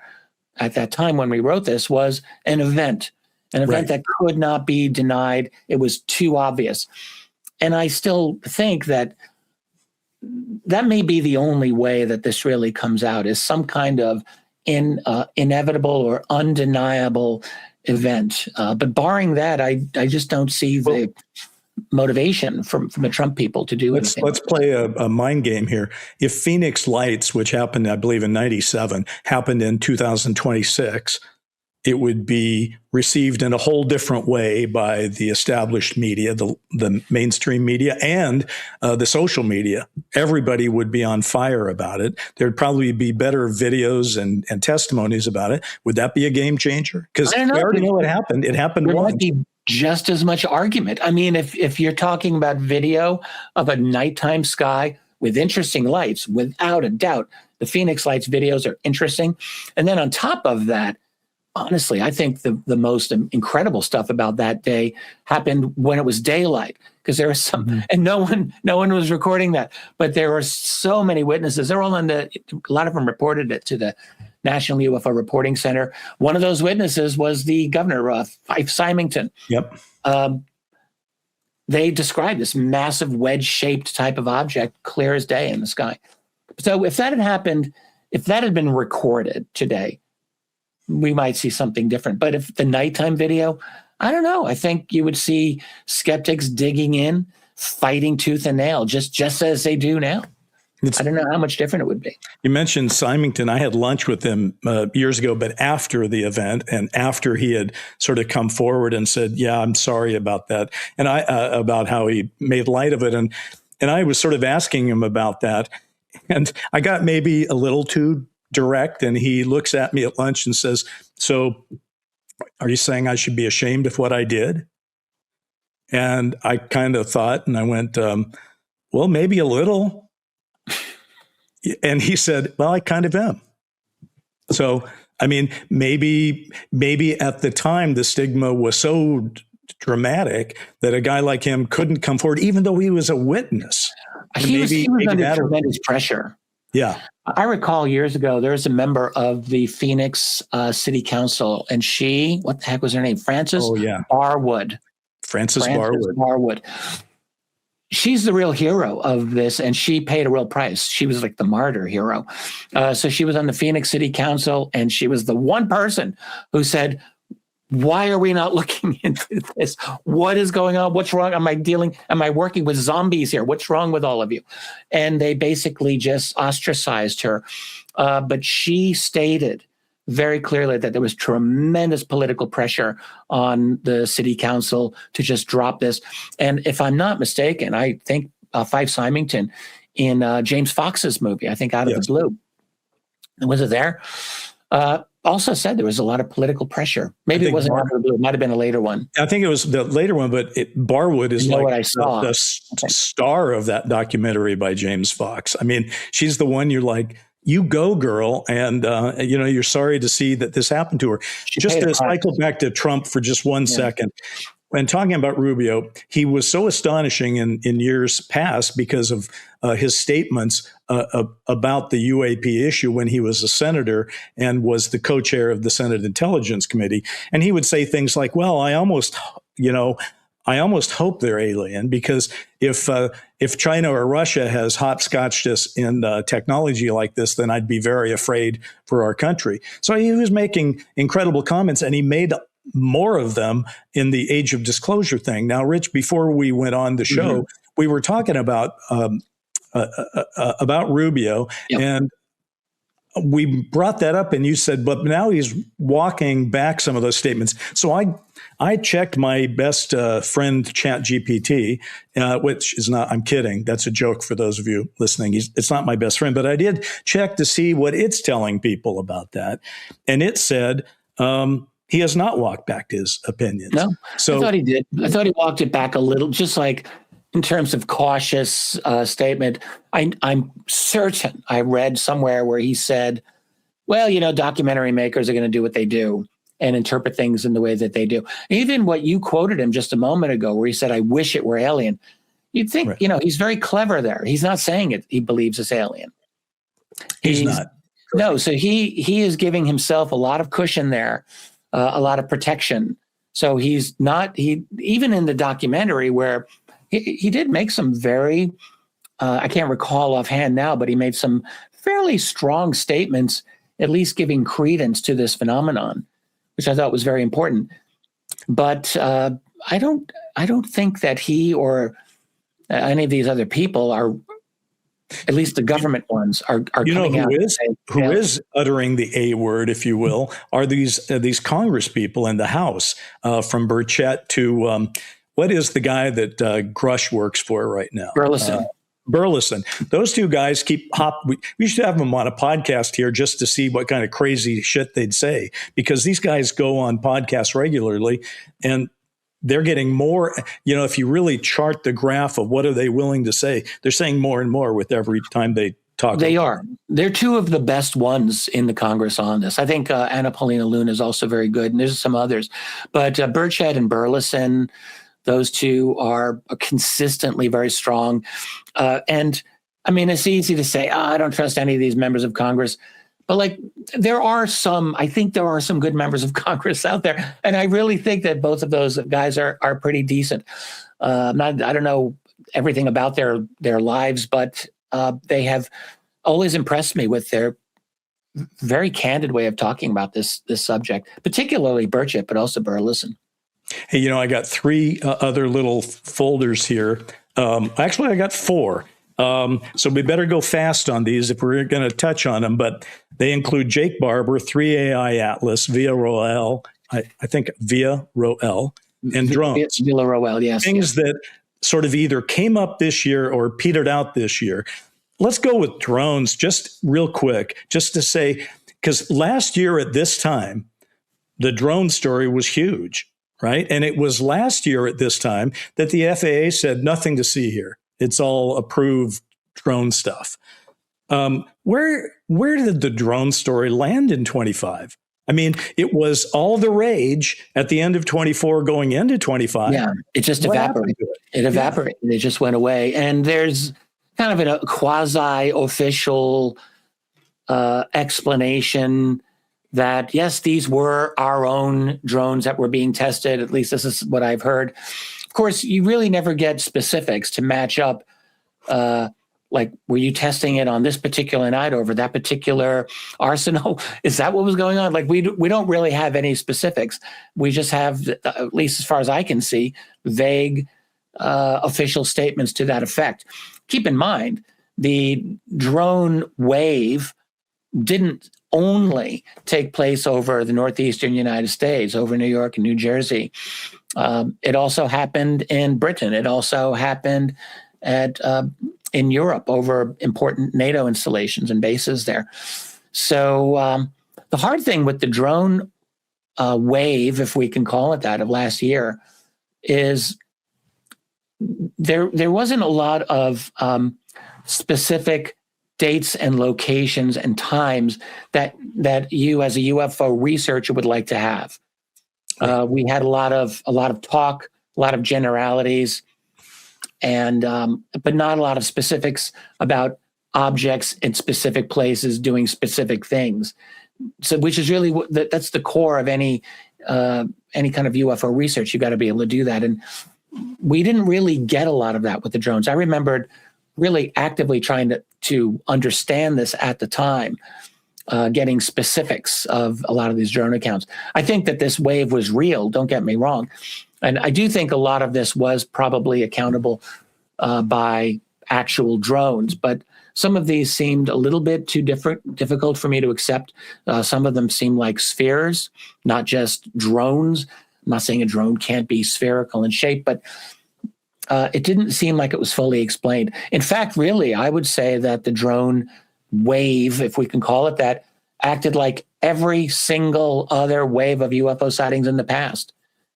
at that time when we wrote this was an event right. that could not be denied. It was too obvious. And I still think that may be the only way that this really comes out, is some kind of inevitable or undeniable event. But barring that, I just don't see the motivation from the Trump people to do anything. Let's play a mind game here. If Phoenix Lights, which happened, I believe, in 97, happened in 2026, it would be received in a whole different way by the established media, the mainstream media, and the social media. Everybody would be on fire about it. There'd probably be better videos and testimonies about it. Would that be a game changer? Because we already know what happened. It happened once. Might be just as much argument. I mean, if you're talking about video of a nighttime sky with interesting lights, without a doubt, the Phoenix Lights videos are interesting. And then on top of that, honestly, I think the most incredible stuff about that day happened when it was daylight, because there was some, and no one was recording that, but there were so many witnesses. They're all a lot of them reported it to the National UFO Reporting Center. One of those witnesses was the governor, Fife Symington. Yep. They described this massive wedge-shaped type of object, clear as day in the sky. So if that had happened, if that had been recorded today, we might see something different. But if the nighttime video, I don't know. I think you would see skeptics digging in, fighting tooth and nail, just as they do now. I don't know how much different it would be. You mentioned Symington. I had lunch with him years ago, but after the event and after he had sort of come forward and said, yeah, I'm sorry about that. And about how he made light of it. And I was sort of asking him about that. And I got maybe a little too direct. And he looks at me at lunch and says, so are you saying I should be ashamed of what I did? And I kind of thought, and I went, well, maybe a little. And he said, well, I kind of am. So, I mean, maybe at the time the stigma was so dramatic that a guy like him couldn't come forward, even though he was a witness. He was under tremendous pressure. Yeah. I recall years ago, there was a member of the Phoenix City Council, and she, what the heck was her name? Frances Barwood. Frances Barwood. She's the real hero of this, and she paid a real price. She was like the martyr hero. So she was on the Phoenix City Council, and she was the one person who said, why are we not looking into this? What is going on? What's wrong? Am I working with zombies here? What's wrong with all of you? And they basically just ostracized her. But she stated very clearly that there was tremendous political pressure on the city council to just drop this. And if I'm not mistaken, I think Fife Symington in James Fox's movie, I think Out of the Blue, was it there? Also said there was a lot of political pressure. Maybe it wasn't Out of the Blue. It might have been a later one. I think it was the later one, but Barwood is like the star of that documentary by James Fox. I mean, she's the one you're like, you go, girl. And, you're sorry to see that this happened to her. Just to cycle back to Trump for just one second. When talking about Rubio, he was so astonishing in years past because of his statements about the UAP issue when he was a senator and was the co-chair of the Senate Intelligence Committee. And he would say things like, well, I almost hope they're alien, because if China or Russia has hopscotched us in technology like this, then I'd be very afraid for our country. So he was making incredible comments, and he made more of them in the Age of Disclosure thing. Now, Rich, before we went on the show, we were talking about Rubio, and we brought that up, and you said, but now he's walking back some of those statements. So I checked my best friend, ChatGPT, which is not, I'm kidding. That's a joke for those of you listening. It's not my best friend, but I did check to see what it's telling people about that. And it said, he has not walked back his opinions. No, so I thought he did. I thought he walked it back a little, just like in terms of cautious statement. I'm certain I read somewhere where he said, well, documentary makers are going to do what they do and interpret things in the way that they do. Even what you quoted him just a moment ago, where he said, I wish it were alien. You'd think, he's very clever there. He's not saying it. He believes it's alien. He's not. No, so he is giving himself a lot of cushion there. A lot of protection. So he's not, even in the documentary where he did make some very, I can't recall offhand now, but he made some fairly strong statements, at least giving credence to this phenomenon, which I thought was very important. But I don't think that he or any of these other people are, at least the government ones, are coming out. Who is uttering the A word, if you will, are these Congress people in the House, from Burchett to what is the guy that Grush works for right now? Burleson. Those two guys we should have them on a podcast here just to see what kind of crazy shit they'd say, because these guys go on podcasts regularly, and they're getting more, if you really chart the graph of what are they willing to say, they're saying more and more with every time they talk. They are. They're two of the best ones in the Congress on this. I think Anna Paulina Luna is also very good, and there's some others. But Burchett and Burleson, those two are consistently very strong. And, I mean, it's easy to say, I don't trust any of these members of Congress. But I think there are some good members of Congress out there. And I really think that both of those guys are pretty decent. I don't know everything about their lives, but they have always impressed me with their very candid way of talking about this subject, particularly Burchett, but also Burleson. Hey, I got three other little folders here. Actually, I got four. So we better go fast on these if we're going to touch on them. But they include Jake Barber, 3AI Atlas, Via Roel, I think Via Roel, and drones. Via Roel, yes. Things that sort of either came up this year or petered out this year. Let's go with drones just real quick, just to say, because last year at this time, the drone story was huge, right? And it was last year at this time that the FAA said nothing to see here. It's all approved drone stuff. Where did the drone story land in 25? I mean, it was all the rage at the end of 24 going into 25. Yeah, it just evaporated. It evaporated. Yeah. It just went away. And there's kind of a quasi-official explanation that, yes, these were our own drones that were being tested. At least this is what I've heard. Of course, you really never get specifics to match up. Like, were you testing it on this particular night over that particular arsenal? Is that what was going on? Like, we don't really have any specifics. We just have, at least as far as I can see, vague official statements to that effect. Keep in mind, the drone wave didn't only take place over the northeastern United States, over New York and New Jersey. It also happened in Britain. It also happened in Europe over important NATO installations and bases there. So the hard thing with the drone wave, if we can call it that, of last year, is there wasn't a lot of specific dates and locations and times that you as a UFO researcher would like to have. We had a lot of talk, a lot of generalities, and but not a lot of specifics about objects in specific places doing specific things. So, which is really that's the core of any kind of UFO research. You got to be able to do that, and we didn't really get a lot of that with the drones. I remembered really actively trying to understand this at the time, getting specifics of a lot of these drone accounts. I think that this wave was real, don't get me wrong. And I do think a lot of this was probably accountable by actual drones, but some of these seemed a little bit too difficult for me to accept. Some of them seem like spheres, not just drones. I'm not saying a drone can't be spherical in shape, but it didn't seem like it was fully explained. In fact, really, I would say that the drone wave, if we can call it that, acted like every single other wave of UFO sightings in the past.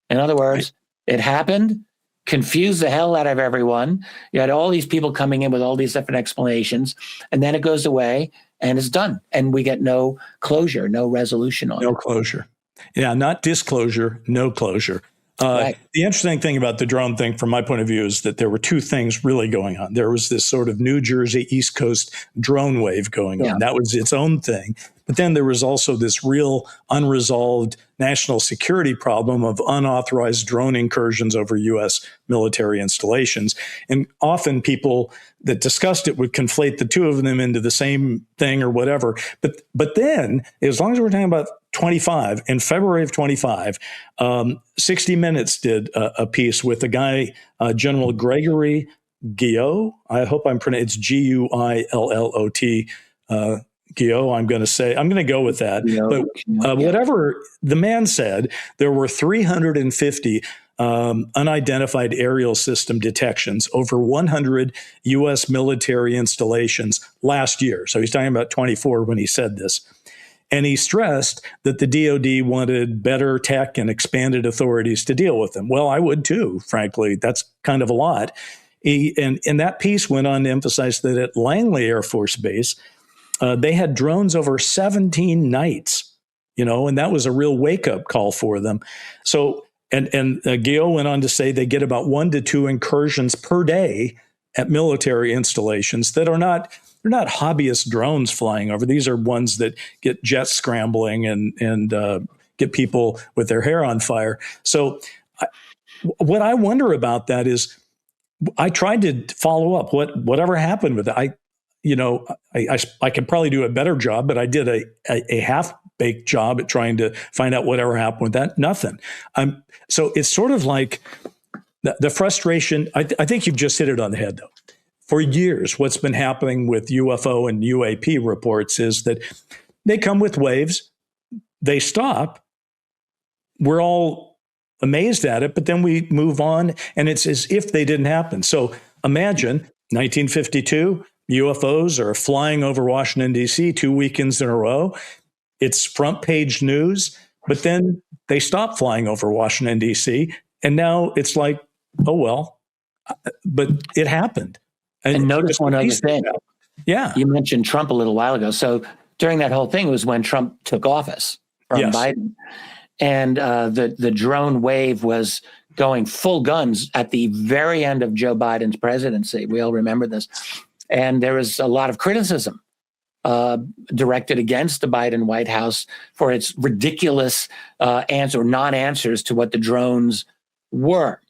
In other words, it happened, confused the hell out of everyone. You had all these people coming in with all these different explanations, and then it goes away and it's done. And we get no closure, no resolution on it. No closure. Yeah, not disclosure, no closure. Right. The interesting thing about the drone thing, from my point of view, is that there were two things really going on. There was this sort of New Jersey East Coast drone wave going on. That was its own thing. But then there was also this real unresolved national security problem of unauthorized drone incursions over U.S. military installations. And often people that discussed it would conflate the two of them into the same thing or whatever. But then, as long as we're talking about 25, in February of 25, 60 Minutes did a piece with a guy, General Gregory Guillot. I hope I'm pronouncing it's Guillot. Guillot, I'm going to go with that. But whatever the man said, there were 350 unidentified aerial system detections over 100 U.S. military installations last year. So he's talking about 24 when he said this. And he stressed that the DOD wanted better tech and expanded authorities to deal with them. Well, I would too, frankly. That's kind of a lot. And that piece went on to emphasize that at Langley Air Force Base, they had drones over 17 nights, and that was a real wake-up call for them. So, and Guillot went on to say they get about 1 to 2 incursions per day at military installations that are not hobbyist drones flying over. These are ones that get jets scrambling and get people with their hair on fire. So what I wonder about that is, I tried to follow up whatever happened with it. I could probably do a better job, but I did a half-baked job at trying to find out whatever happened with that. Nothing. So it's sort of like the frustration. I think you've just hit it on the head, though. For years, what's been happening with UFO and UAP reports is that they come with waves, they stop, we're all amazed at it, but then we move on, and it's as if they didn't happen. So imagine 1952, UFOs are flying over Washington, D.C. 2 weekends in a row. It's front page news, but then they stop flying over Washington, D.C., and now it's like, oh, well, but it happened. And notice one other thing. Yeah. You mentioned Trump a little while ago. So during that whole thing was when Trump took office from Biden. And the drone wave was going full guns at the very end of Joe Biden's presidency. We all remember this. And there was a lot of criticism directed against the Biden White House for its ridiculous non-answers to what the drones were.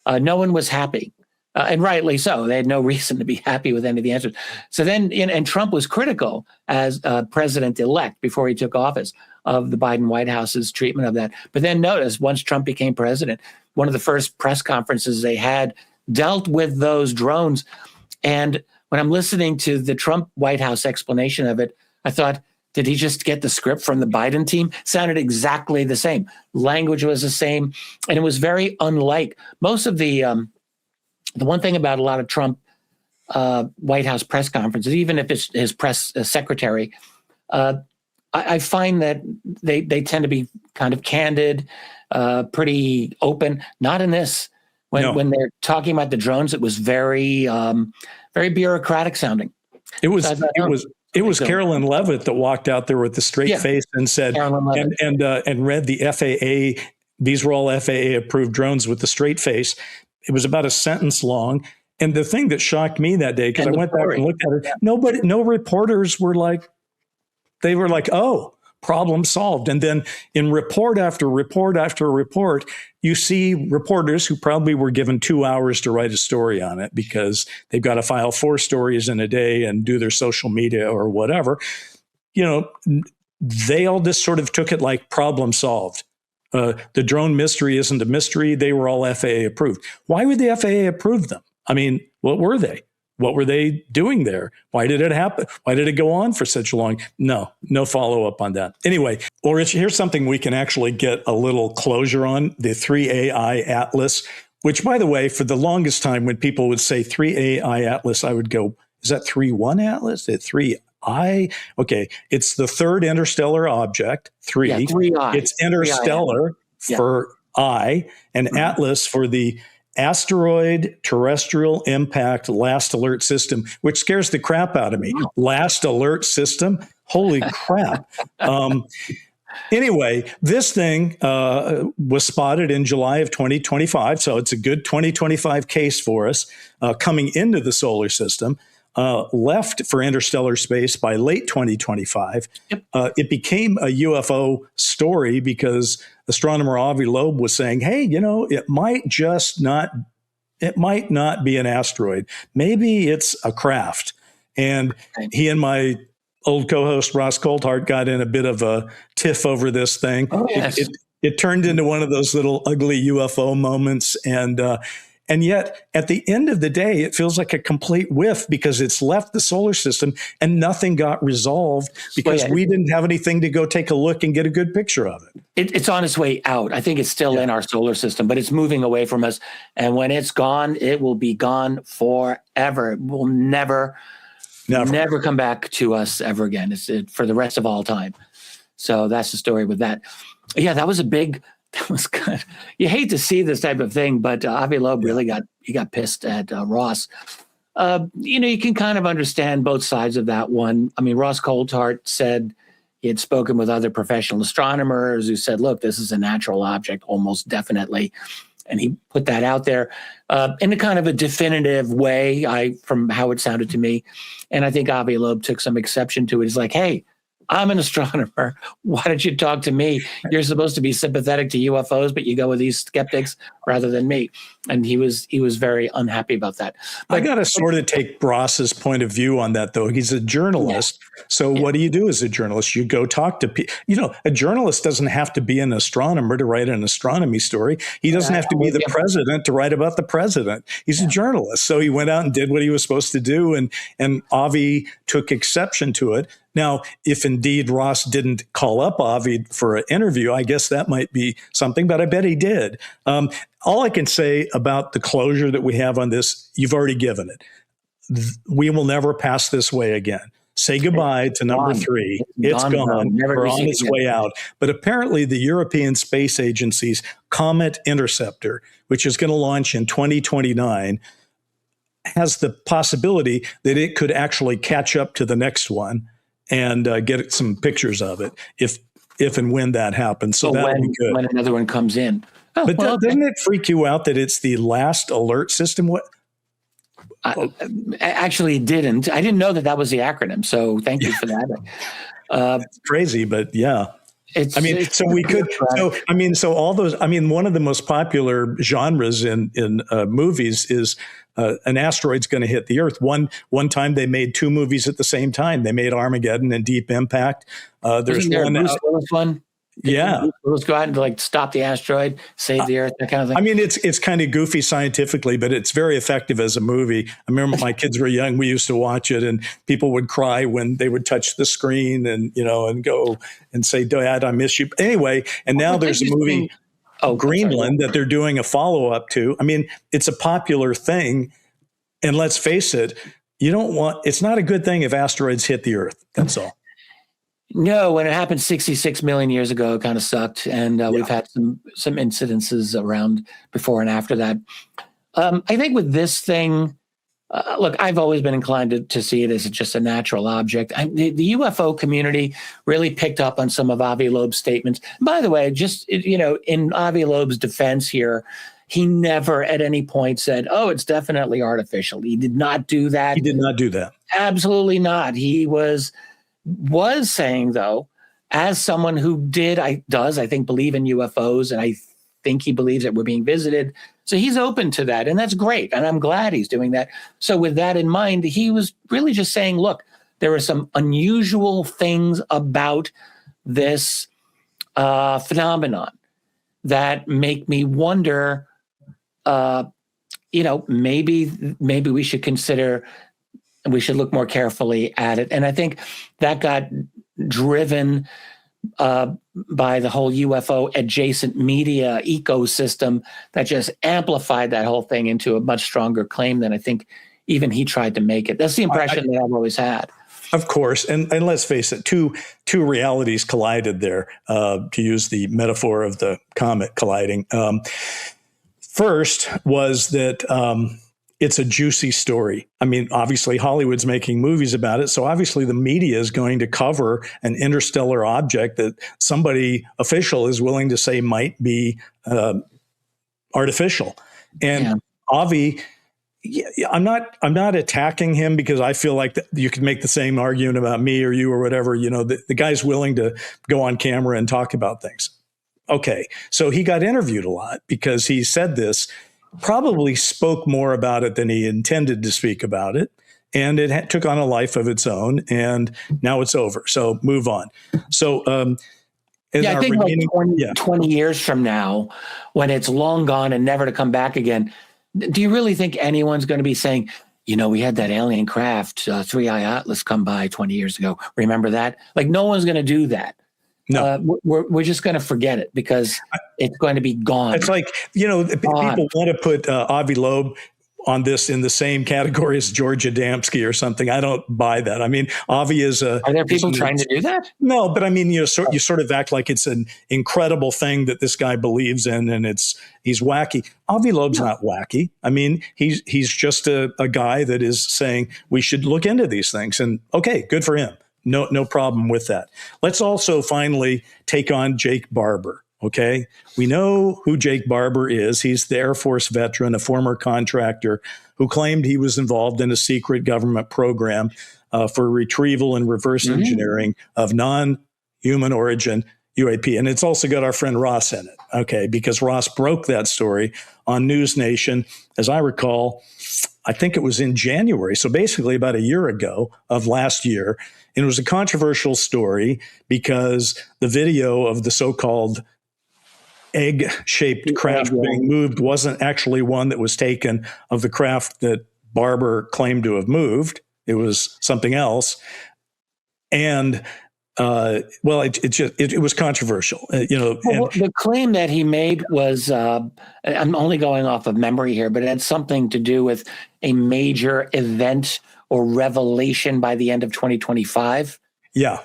No one was happy. And rightly so. They had no reason to be happy with any of the answers. So then, and Trump was critical as president-elect before he took office of the Biden White House's treatment of that. But then notice, once Trump became president, one of the first press conferences they had dealt with those drones. And when I'm listening to the Trump White House explanation of it, I thought, did he just get the script from the Biden team? Sounded exactly the same. Language was the same. And it was very unlike most of the one thing about a lot of Trump White House press conferences, even if it's his press secretary, I find that they tend to be kind of candid, pretty open. Not in this. When they're talking about the drones, it was very very bureaucratic sounding. It was Carolyn Levitt that walked out there with the straight face and said, and read the FAA. These were all FAA approved drones with the straight face. It was about a sentence long. And the thing that shocked me that day, because I went back and looked at it, no reporters were like, they were like, oh, problem solved. And then in report after report after report, you see reporters who probably were given 2 hours to write a story on it because they've got to file 4 stories in a day and do their social media or whatever. They all just sort of took it like problem solved. The drone mystery isn't a mystery. They were all FAA approved. Why would the FAA approve them? I mean, what were they? What were they doing there? Why did it happen? Why did it go on for such a long? No follow-up on that. Anyway, well, Rich, here's something we can actually get a little closure on, the 3AI Atlas, which, by the way, for the longest time when people would say 3AI Atlas, I would go, is that 3.1 Atlas? 3I? Okay, it's the third interstellar object, 3. Yeah, 3I. It's interstellar for I, and Atlas for the Asteroid Terrestrial Impact Last Alert System, which scares the crap out of me. Last Alert System? Holy crap. Anyway, this thing was spotted in July of 2025, so it's a good 2025 case for us coming into the solar system. Left for interstellar space by late 2025. Yep. It became a UFO story because astronomer Avi Loeb was saying, hey, it might not be an asteroid. Maybe it's a craft. And he and my old co-host Ross Coulthart got in a bit of a tiff over this thing. Oh, yes. It turned into one of those little ugly UFO moments. And yet, at the end of the day, it feels like a complete whiff because it's left the solar system and nothing got resolved because we didn't have anything to go take a look and get a good picture of it. It's on its way out. I think it's still in our solar system, but it's moving away from us. And when it's gone, it will be gone forever. It will never come back to us ever again. It's for the rest of all time. So that's the story with that. Yeah, that was good. You hate to see this type of thing, but Avi Loeb really got pissed at Ross. You can kind of understand both sides of that one. I mean, Ross Coulthart said he had spoken with other professional astronomers who said, look, this is a natural object, almost definitely. And he put that out there in a kind of a definitive way, from how it sounded to me. And I think Avi Loeb took some exception to it. He's like, hey, I'm an astronomer. Why don't you talk to me? You're supposed to be sympathetic to UFOs, but you go with these skeptics rather than me. And he was very unhappy about that. But I got to sort of take Ross's point of view on that, though. He's a journalist. Yeah. So what do you do as a journalist? You go talk to people. You know, a journalist doesn't have to be an astronomer to write an astronomy story. He doesn't have to be the president to write about the president. He's a journalist. So he went out and did what he was supposed to do. And Avi took exception to it. Now, if indeed Ross didn't call up Avi for an interview, I guess that might be something, but I bet he did. All I can say about the closure that we have on this, you've already given it. We will never pass this way again. Say goodbye to number 3. It's gone. We're on its way out. But apparently the European Space Agency's Comet Interceptor, which is going to launch in 2029, has the possibility that it could actually catch up to the next one and get some pictures of it if and when that happens. So that would be good. When another one comes in. Oh, but doesn't it freak you out that it's the last alert system? Actually, it didn't. I didn't know that was the acronym. So thank you for that. It's crazy, but yeah. So all those, one of the most popular genres in movies is an asteroid's going to hit the Earth. One time they made 2 movies at the same time. They made Armageddon and Deep Impact. There's one. Yeah. Let's go out and like stop the asteroid, save the Earth, that kind of thing. I mean, it's kind of goofy scientifically, but it's very effective as a movie. I remember my kids were young. We used to watch it and people would cry when they would touch the screen and go and say, Dad, I miss you. Anyway, and now there's a movie, Greenland, that they're doing a follow-up to. I mean, it's a popular thing. And let's face it, it's not a good thing if asteroids hit the Earth. That's all. No, when it happened 66 million years ago, it kind of sucked. And we've had some incidences around before and after that. I think with this thing, look, I've always been inclined to see it as just a natural object. The UFO community really picked up on some of Avi Loeb's statements. By the way, in Avi Loeb's defense here, he never at any point said, oh, it's definitely artificial. He did not do that. He did not do that. Absolutely not. He was saying, though, as someone who I think, believe in UFOs, and I think he believes that we're being visited. So he's open to that, and that's great. And I'm glad he's doing that. So with that in mind, he was really just saying, look, there are some unusual things about this phenomenon that make me wonder, maybe we should consider, we should look more carefully at it. And I think that got driven by the whole UFO adjacent media ecosystem that just amplified that whole thing into a much stronger claim than I think even he tried to make it. That's the impression that I've always had. Of course. And let's face it, two realities collided there, to use the metaphor of the comet colliding. First was that it's a juicy story. I mean, obviously Hollywood's making movies about it. So obviously the media is going to cover an interstellar object that somebody official is willing to say might be artificial. And Avi, I'm not attacking him because I feel like you could make the same argument about me or you or whatever. The guy's willing to go on camera and talk about things. Okay. So he got interviewed a lot because he said this, probably spoke more about it than he intended to speak about it. And it took on a life of its own, and now it's over. So move on. So, I think 20 years from now, when it's long gone and never to come back again, do you really think anyone's going to be saying, we had that alien craft, Three-Eye Atlas, come by 20 years ago. Remember that? Like, no one's going to do that. No, we're just going to forget it because it's going to be gone. It's like, people want to put Avi Loeb on this in the same category as George Adamski or something. I don't buy that. I mean, Avi is Are there people trying to do that? No, but I mean, you sort of act like it's an incredible thing that this guy believes in, and he's wacky. Avi Loeb's not wacky. I mean, he's just a guy that is saying we should look into these things, and okay, good for him. No problem with that. Let's also finally take on Jake Barber. Okay. We know who Jake Barber is. He's the Air Force veteran, a former contractor who claimed he was involved in a secret government program for retrieval and reverse engineering of non-human origin UAP. And it's also got our friend Ross in it. Okay. Because Ross broke that story on News Nation, as I recall, I think it was in January. So basically about a year ago of last year. And it was a controversial story because the video of the so-called egg-shaped craft being moved wasn't actually one that was taken of the craft that Barber claimed to have moved. It was something else. And it was controversial. The claim that he made was, I'm only going off of memory here, but it had something to do with a major event or revelation by the end of 2025. Yeah.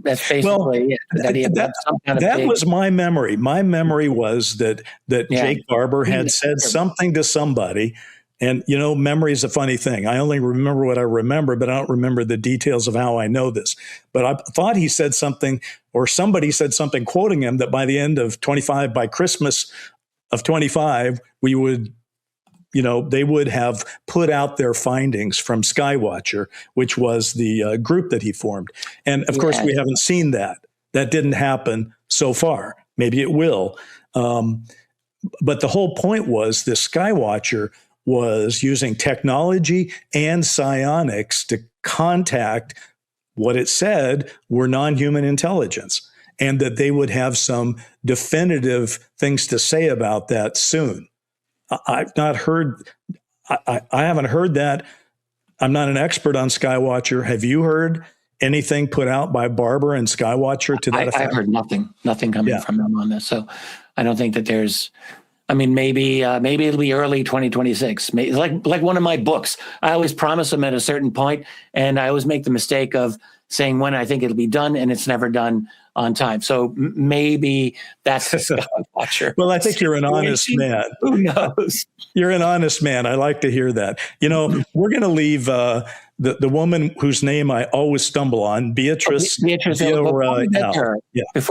That's basically it? That was my memory. My memory was that Jake Barber had said something to somebody. And, memory is a funny thing. I only remember what I remember, but I don't remember the details of how I know this. But I thought he said something, or somebody said something quoting him, that by the end of 25, by Christmas of 25, we would, they would have put out their findings from Skywatcher, which was the group that he formed. And of course, we haven't seen that. That didn't happen so far. Maybe it will. But the whole point was this Skywatcher was using technology and psionics to contact what it said were non-human intelligence, and that they would have some definitive things to say about that soon. I've not heard, I haven't heard that. I'm not an expert on Skywatcher. Have you heard anything put out by Barber and Skywatcher to that effect? I've heard nothing coming from them on this. So I don't think that there's, maybe it'll be early 2026. Like one of my books, I always promise them at a certain point, and I always make the mistake of saying when I think it'll be done, and it's never done on time. So maybe that's the Skywatcher. Well, I think you're an honest man. Who knows? You're an honest man. I like to hear that. We're going to leave the woman whose name I always stumble on, Beatrice. Before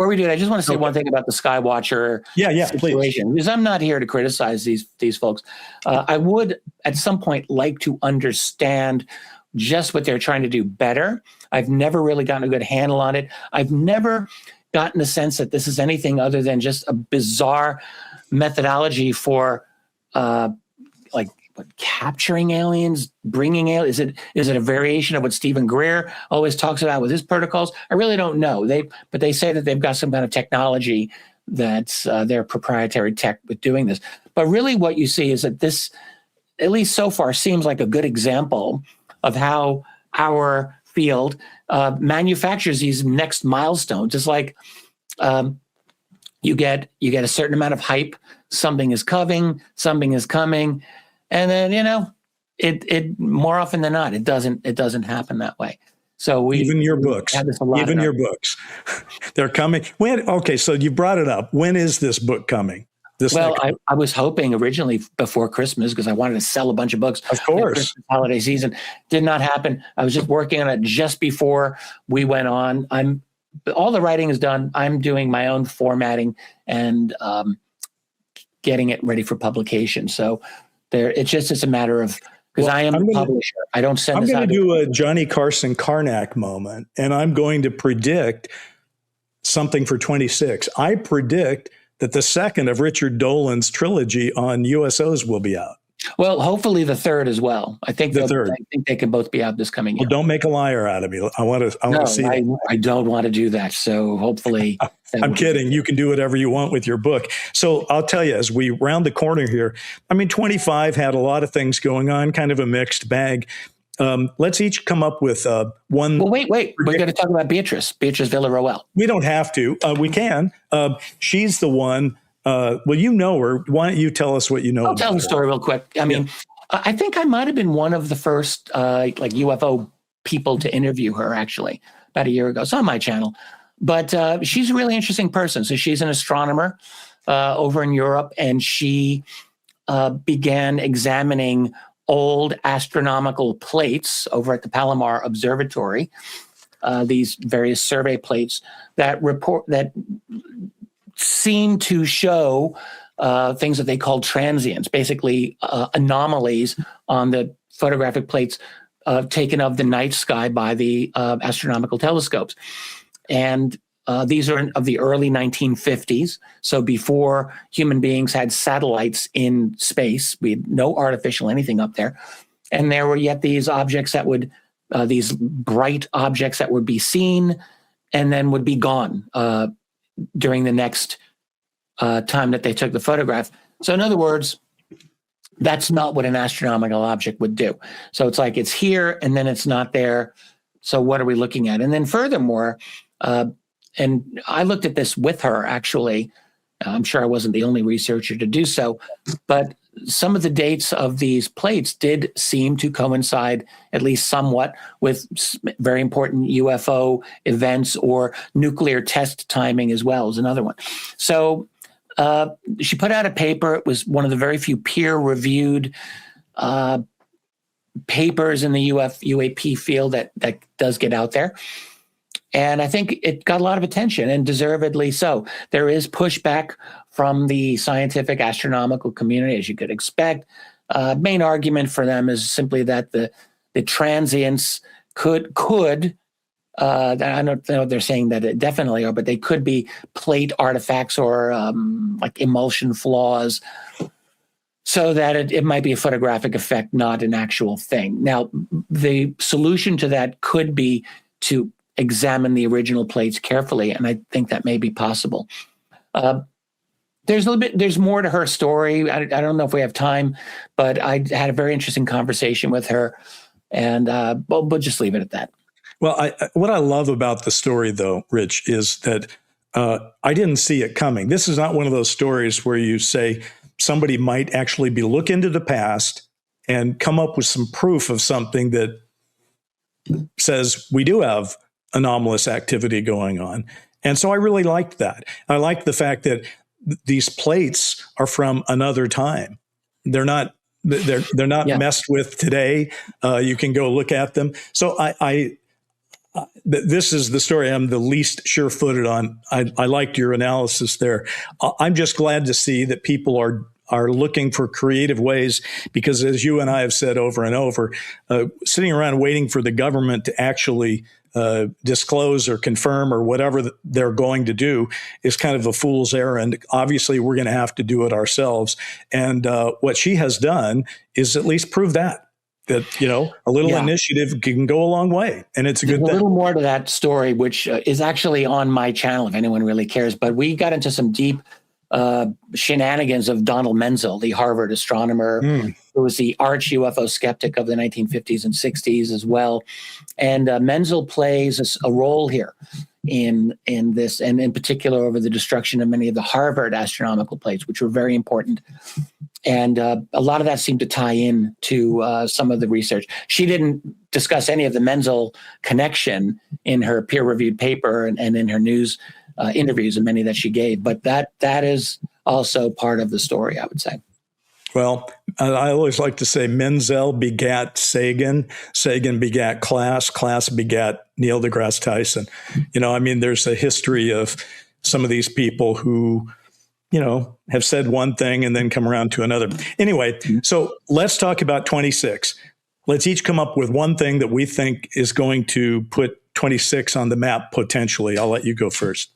we do that, I just want to say one thing about the Skywatcher situation, please. because I'm not here to criticize these folks. I would, at some point, like to understand just what they're trying to do better. I've never really gotten a good handle on it. I've never gotten the sense that this is anything other than just a bizarre methodology for capturing aliens, bringing aliens. Is it a variation of what Stephen Greer always talks about with his protocols? I really don't know. But they say that they've got some kind of technology that's their proprietary tech with doing this. But really what you see is that this, at least so far, seems like a good example of how our field manufactures these next milestones. It's like you get a certain amount of hype. Something is coming, and then it more often than not it doesn't happen that way. So even your books, they're coming. So you brought it up. When is this book coming? I was hoping originally before Christmas, because I wanted to sell a bunch of books. Of course. Holiday season did not happen. I was just working on it just before we went on. All the writing is done. I'm doing my own formatting and getting it ready for publication. So it's a matter of, because I am a publisher. I don't send this out. I'm going to do a Johnny Carson Carnac moment, and I'm going to predict something for 26. I predict that the second of Richard Dolan's trilogy on USOs will be out. Well, hopefully the third as well. I think the third. I think they can both be out this coming year. Well, don't make a liar out of me. I want to see. I don't want to do that. So hopefully. I'm kidding. You can do whatever you want with your book. So I'll tell you, as we round the corner here, 25 had a lot of things going on, kind of a mixed bag. Let's each come up with one. Well, wait. We're going to talk about Beatrice Villarroel. We don't have to. We can. She's the one. You know her. Why don't you tell us what you know? I'll tell the story real quick. I think I might have been one of the first UFO people to interview her, actually, about a year ago. It's on my channel. But she's a really interesting person. So she's an astronomer over in Europe, and she began examining old astronomical plates over at the Palomar Observatory, these various survey plates that seemed to show things that they called transients, basically anomalies on the photographic plates taken of the night sky by the astronomical telescopes. And these are of the early 1950s, so before human beings had satellites in space. We had no artificial anything up there. And there were yet these objects that would, these bright objects that would be seen and then would be gone during the next time that they took the photograph. So in other words, that's not what an astronomical object would do. So it's like it's here and then it's not there. So what are we looking at? And then furthermore, and I looked at this with her, actually. I'm sure I wasn't the only researcher to do so, but some of the dates of these plates did seem to coincide, at least somewhat, with very important UFO events, or nuclear test timing as well as another one. So she put out a paper. It was one of the very few peer-reviewed papers in the UAP field that does get out there. And I think it got a lot of attention, and deservedly so. There is pushback from the scientific astronomical community, as you could expect. Main argument for them is simply that the transients could I don't know if they're saying that it definitely are, but they could be plate artifacts or like emulsion flaws, so that it might be a photographic effect, not an actual thing. Now, the solution to that could be to examine the original plates carefully, and I think that may be possible. There's more to her story. I don't know if we have time, but I had a very interesting conversation with her, and we'll just leave it at that. Well, what I love about the story, though, Rich, is that I didn't see it coming. This is not one of those stories where you say somebody might actually be look into the past and come up with some proof of something that says we do have anomalous activity going on. And so I really liked that. I liked the fact that these plates are from another time. They're not messed with today. You can go look at them. So this is the story I'm the least sure-footed on. I liked your analysis there. I'm just glad to see that people are looking for creative ways, because as you and I have said over and over, sitting around waiting for the government to actually disclose or confirm or whatever they're going to do is kind of a fool's errand. Obviously, we're going to have to do it ourselves. And what she has done is at least prove that a little initiative can go a long way, and it's a good thing. A little more to that story, which is actually on my channel if anyone really cares. But we got into some deep shenanigans of Donald Menzel, the Harvard astronomer, who was the arch UFO skeptic of the 1950s and 60s as well. And Menzel plays a role here in this, and in particular over the destruction of many of the Harvard astronomical plates, which were very important. And a lot of that seemed to tie in to some of the research. She didn't discuss any of the Menzel connection in her peer-reviewed paper and in her news interviews, and many that she gave. But that is also part of the story, I would say. Well, I always like to say Menzel begat Sagan, Sagan begat Klass, Klass begat Neil deGrasse Tyson. There's a history of some of these people who, have said one thing and then come around to another. Anyway, so let's talk about 26. Let's each come up with one thing that we think is going to put 26 on the map potentially. I'll let you go first.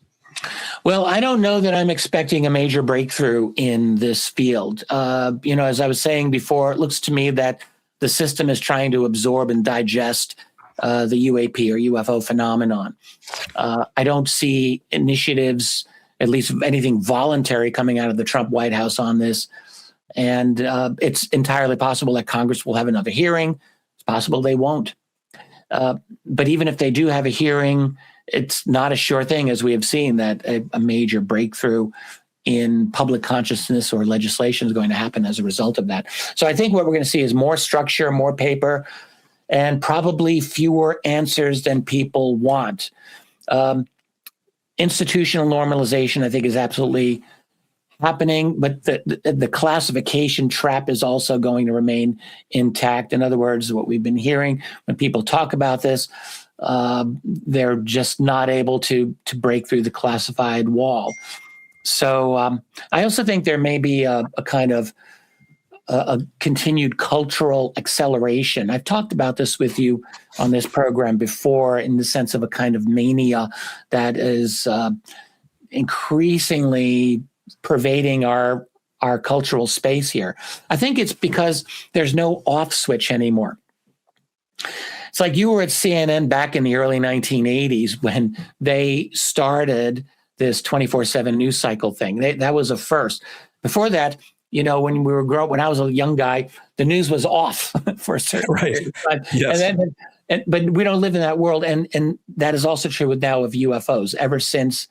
Well, I don't know that I'm expecting a major breakthrough in this field. As I was saying before, it looks to me that the system is trying to absorb and digest the UAP or UFO phenomenon. I don't see initiatives, at least anything voluntary, coming out of the Trump White House on this. And it's entirely possible that Congress will have another hearing. It's possible they won't. But even if they do have a hearing, it's not a sure thing, as we have seen, that a major breakthrough in public consciousness or legislation is going to happen as a result of that. So I think what we're going to see is more structure, more paper, and probably fewer answers than people want. Institutional normalization, I think, is absolutely happening, but the classification trap is also going to remain intact. In other words, what we've been hearing when people talk about this, they're just not able to break through the classified wall. So I also think there may be a kind of a continued cultural acceleration. I've talked about this with you on this program before, in the sense of a kind of mania that is increasingly pervading our cultural space here. I think it's because there's no off switch anymore. It's like you were at CNN back in the early 1980s when they started this 24/7 news cycle thing. That was a first. Before that, when we were growing, when I was a young guy, the news was off for a certain period of time. Yes. But we don't live in that world, and that is also true now of UFOs. Ever since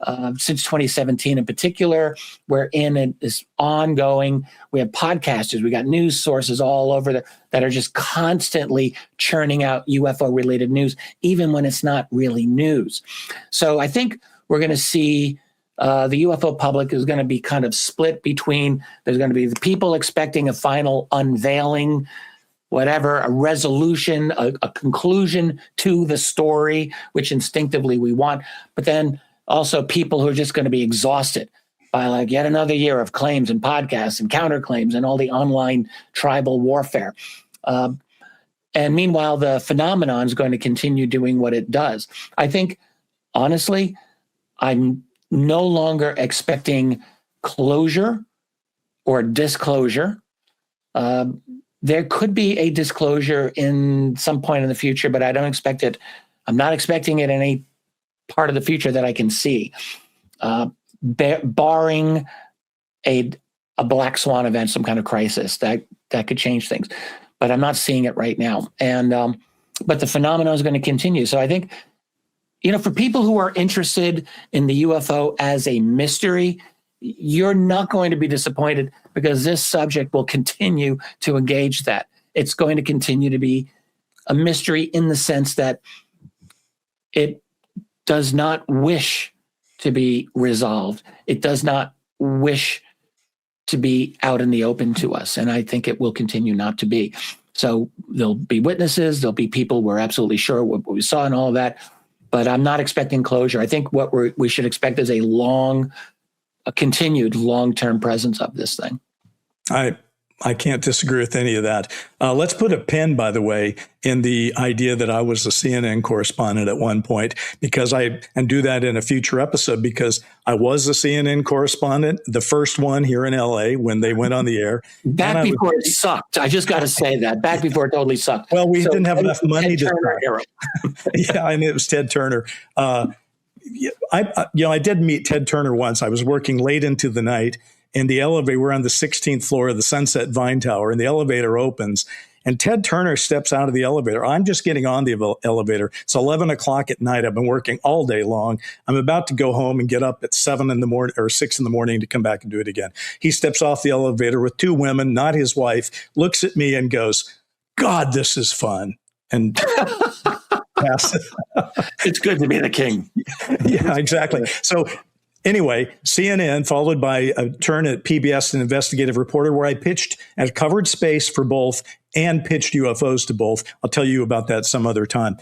2017 in particular, we're in this ongoing. We have podcasters, we got news sources all over that are just constantly churning out UFO related news, even when it's not really news. So I think we're going to see the UFO public is going to be kind of split between, there's going to be the people expecting a final unveiling, whatever, a resolution, a conclusion to the story, which instinctively we want, but then also people who are just going to be exhausted by like yet another year of claims and podcasts and counterclaims and all the online tribal warfare. And meanwhile, the phenomenon is going to continue doing what it does. I think, honestly, I'm no longer expecting closure or disclosure. There could be a disclosure in some point in the future, but I don't expect it. I'm not expecting it in any part of the future that I can see, barring a black swan event, some kind of crisis that could change things. But I'm not seeing it right now. And but the phenomenon is going to continue. So I think, for people who are interested in the UFO as a mystery, you're not going to be disappointed, because this subject will continue to engage that. It's going to continue to be a mystery in the sense that it does not wish to be resolved. It does not wish to be out in the open to us. And I think it will continue not to be. So there'll be witnesses, there'll be people we're absolutely sure what we saw and all of that, but I'm not expecting closure. I think what we should expect is a continued long-term presence of this thing. I can't disagree with any of that. Let's put a pin, by the way, in the idea that I was a CNN correspondent at one point, and do that in a future episode, because I was a CNN correspondent, the first one here in LA when they went on the air. Back before it sucked. I just got to say that. Back before it totally sucked. Well, we didn't have enough money to start. Yeah, and it was Ted Turner. I did meet Ted Turner once. I was working late into the night. In the elevator, we're on the 16th floor of the Sunset Vine Tower, and the elevator opens, and Ted Turner steps out of the elevator. I'm just getting on the elevator. It's 11 o'clock at night. I've been working all day long. I'm about to go home and get up at 7 in the morning or 6 in the morning to come back and do it again. He steps off the elevator with two women, not his wife, looks at me and goes, "God, this is fun." And it's good to be the king. Yeah, exactly. So anyway, CNN, followed by a turn at PBS, an investigative reporter, where I pitched and covered space for both and pitched UFOs to both. I'll tell you about that some other time.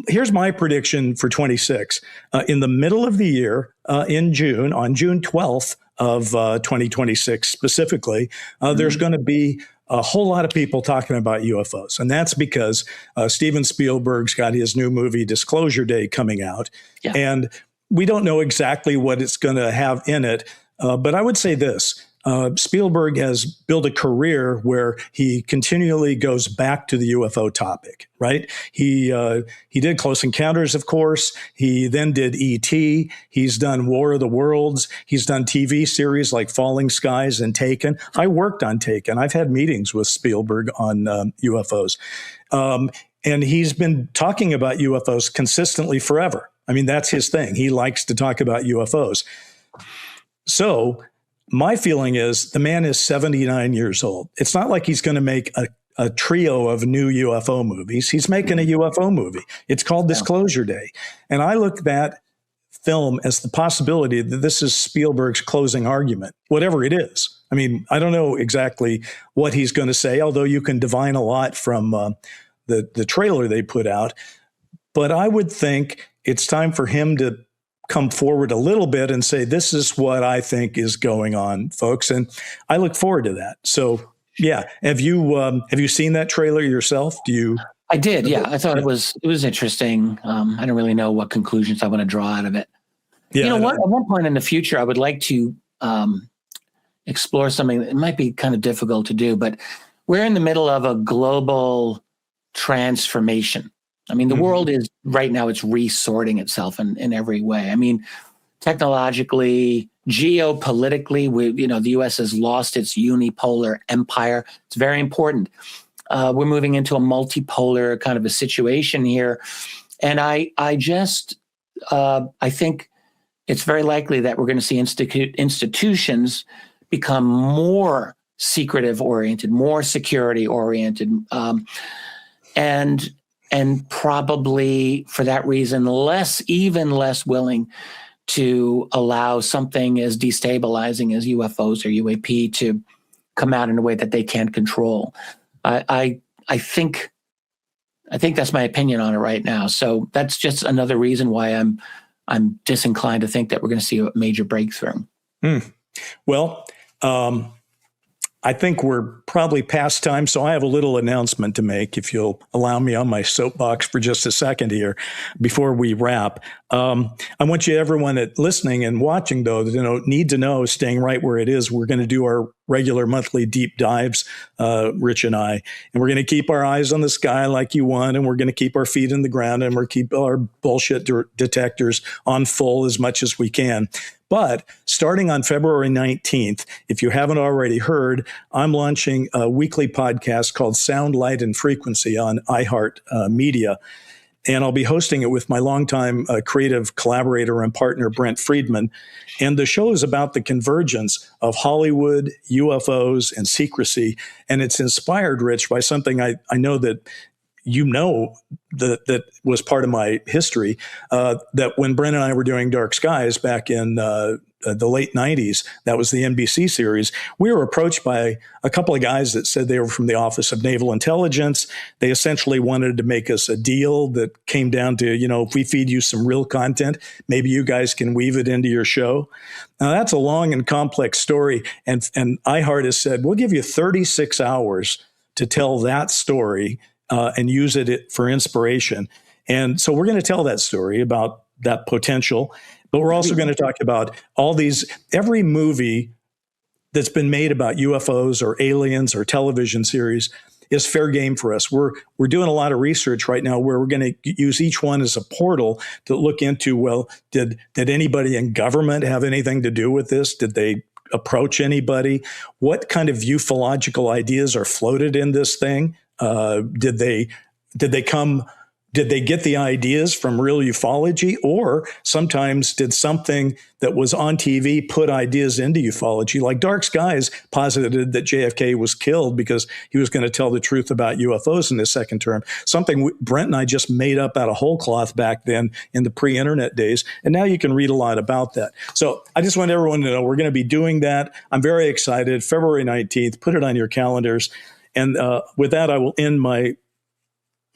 Here's my prediction for 26. In the middle of the year, in June, on June 12th of 2026 specifically, there's going to be a whole lot of people talking about UFOs. And that's because Steven Spielberg's got his new movie Disclosure Day coming out. Yeah. And we don't know exactly what it's going to have in it, but I would say this. Spielberg has built a career where he continually goes back to the UFO topic, right? He did Close Encounters, of course. He then did E.T. He's done War of the Worlds. He's done TV series like Falling Skies and Taken. I worked on Taken. I've had meetings with Spielberg on UFOs. And he's been talking about UFOs consistently forever. I mean, that's his thing. He likes to talk about UFOs. So my feeling is the man is 79 years old. It's not like he's going to make a trio of new UFO movies. He's making a UFO movie. It's called Disclosure Day. And I look at that film as the possibility that this is Spielberg's closing argument, whatever it is. I mean, I don't know exactly what he's going to say, although you can divine a lot from the trailer they put out. But I would think it's time for him to come forward a little bit and say, this is what I think is going on, folks. And I look forward to that. So, yeah. Have you seen that trailer yourself? I did. Yeah. I thought it was interesting. I don't really know what conclusions I want to draw out of it. Yeah, at one point in the future, I would like to explore something that might be kind of difficult to do, but we're in the middle of a global transformation. I mean, the world is right now, it's resorting itself in every way. I mean, technologically, geopolitically, the U.S. has lost its unipolar empire. It's very important. We're moving into a multipolar kind of a situation here. And I think it's very likely that we're going to see institutions become more secretive oriented, more security oriented, and probably for that reason, even less willing to allow something as destabilizing as UFOs or UAP to come out in a way that they can't control. I think that's my opinion on it right now. So that's just another reason why I'm disinclined to think that we're going to see a major breakthrough. Well, I think we're probably past time, so I have a little announcement to make, if you'll allow me on my soapbox for just a second here before we wrap. I want you, everyone listening and watching, though, need to know, staying right where it is. We're going to do our regular monthly deep dives, Rich and I, and we're going to keep our eyes on the sky like you want, and we're going to keep our feet in the ground, and we're keep our bullshit detectors on full as much as we can. But starting on February 19th, if you haven't already heard, I'm launching a weekly podcast called Sound, Light, and Frequency on iHeart Media. And I'll be hosting it with my longtime creative collaborator and partner, Brent Friedman. And the show is about the convergence of Hollywood, UFOs, and secrecy. And it's inspired, Rich, by something I know that that was part of my history, that when Brent and I were doing Dark Skies back in the late 90s, that was the NBC series, we were approached by a couple of guys that said they were from the Office of Naval Intelligence. They essentially wanted to make us a deal that came down to, if we feed you some real content, maybe you guys can weave it into your show. Now, that's a long and complex story. And iHeart has said, we'll give you 36 hours to tell that story and use it for inspiration. And so we're going to tell that story about that potential, but we're also going to talk about every movie that's been made about UFOs or aliens or television series is fair game for us. We're doing a lot of research right now where we're going to use each one as a portal to look into, well, did anybody in government have anything to do with this? Did they approach anybody? What kind of ufological ideas are floated in this thing? Did they get the ideas from real ufology, or sometimes did something that was on TV put ideas into ufology? Like Dark Skies posited that JFK was killed because he was going to tell the truth about UFOs in his second term. Something Brent and I just made up out of whole cloth back then in the pre-internet days. And now you can read a lot about that. So I just want everyone to know we're going to be doing that. I'm very excited. February 19th, put it on your calendars. And with that, I will end my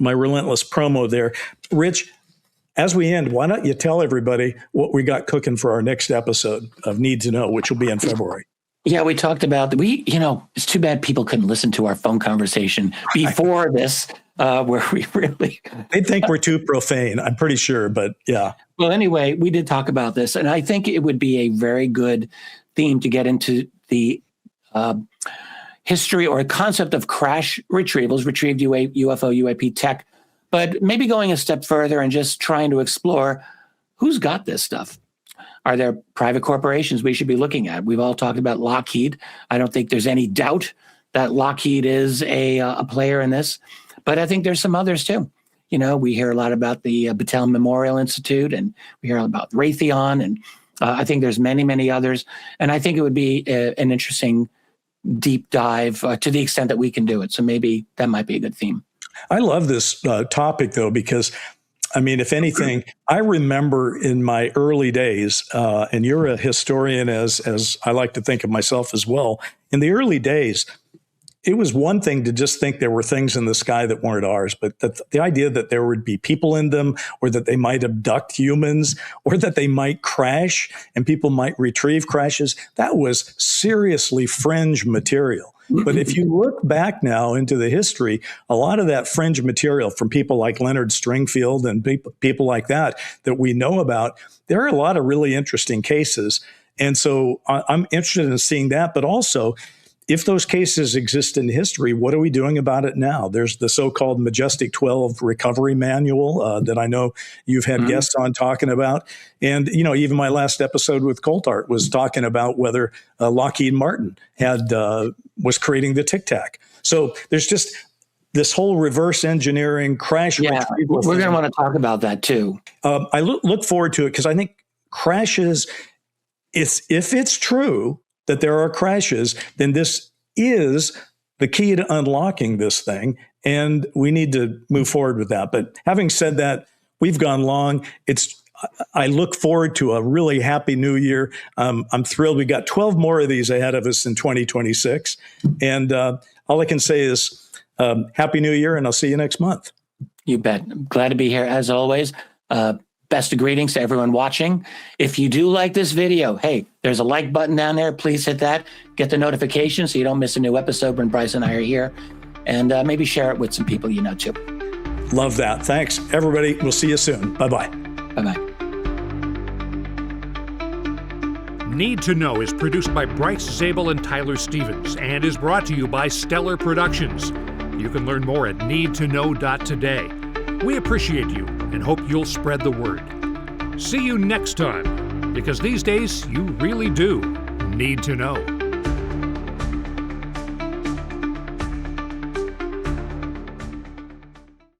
relentless promo there. Rich, as we end, why don't you tell everybody what we got cooking for our next episode of Need to Know, which will be in February. Yeah, we talked about it's too bad people couldn't listen to our phone conversation before this, where we really... They think we're too profane, I'm pretty sure, but yeah. Well, anyway, we did talk about this, and I think it would be a very good theme to get into the history or a concept of crash retrievals, retrieved UFO, UAP tech, but maybe going a step further and just trying to explore who's got this stuff. Are there private corporations we should be looking at? We've all talked about Lockheed. I don't think there's any doubt that Lockheed is a player in this, but I think there's some others too. We hear a lot about the Battelle Memorial Institute, and we hear about Raytheon, and I think there's many, many others. And I think it would be an interesting deep dive to the extent that we can do it. So maybe that might be a good theme. I love this topic, though, because, I mean, if anything, I remember in my early days, and you're a historian as I like to think of myself as well, in the early days, it was one thing to just think there were things in the sky that weren't ours, but the idea that there would be people in them, or that they might abduct humans, or that they might crash and people might retrieve crashes, that was seriously fringe material. But if you look back now into the history, a lot of that fringe material from people like Leonard Stringfield and people like that we know about, there are a lot of really interesting cases. And so I'm interested in seeing that, but also, if those cases exist in history, what are we doing about it now? There's the so-called Majestic 12 recovery manual that I know you've had guests on talking about. And, even my last episode with Coltart was talking about whether Lockheed Martin was creating the Tic Tac. So there's just this whole reverse engineering crash retrieval. We're going to want to talk about that too. I look forward to it because I think crashes, if it's true that there are crashes, then this is the key to unlocking this thing, and we need to move forward with that. But having said that, we've gone long. I look forward to a really happy new year. I'm thrilled. We got 12 more of these ahead of us in 2026. And all I can say is happy new year, and I'll see you next month. You bet. I'm glad to be here as always. Best of greetings to everyone watching. If you do like this video, hey, there's a like button down there. Please hit that. Get the notification so you don't miss a new episode when Bryce and I are here. And maybe share it with some people you know too. Love that. Thanks, everybody. We'll see you soon. Bye-bye. Bye-bye. Need to Know is produced by Bryce Zabel and Tyler Stevens and is brought to you by Stellar Productions. You can learn more at needtoknow.today. We appreciate you and hope you'll spread the word. See you next time, because these days you really do need to know.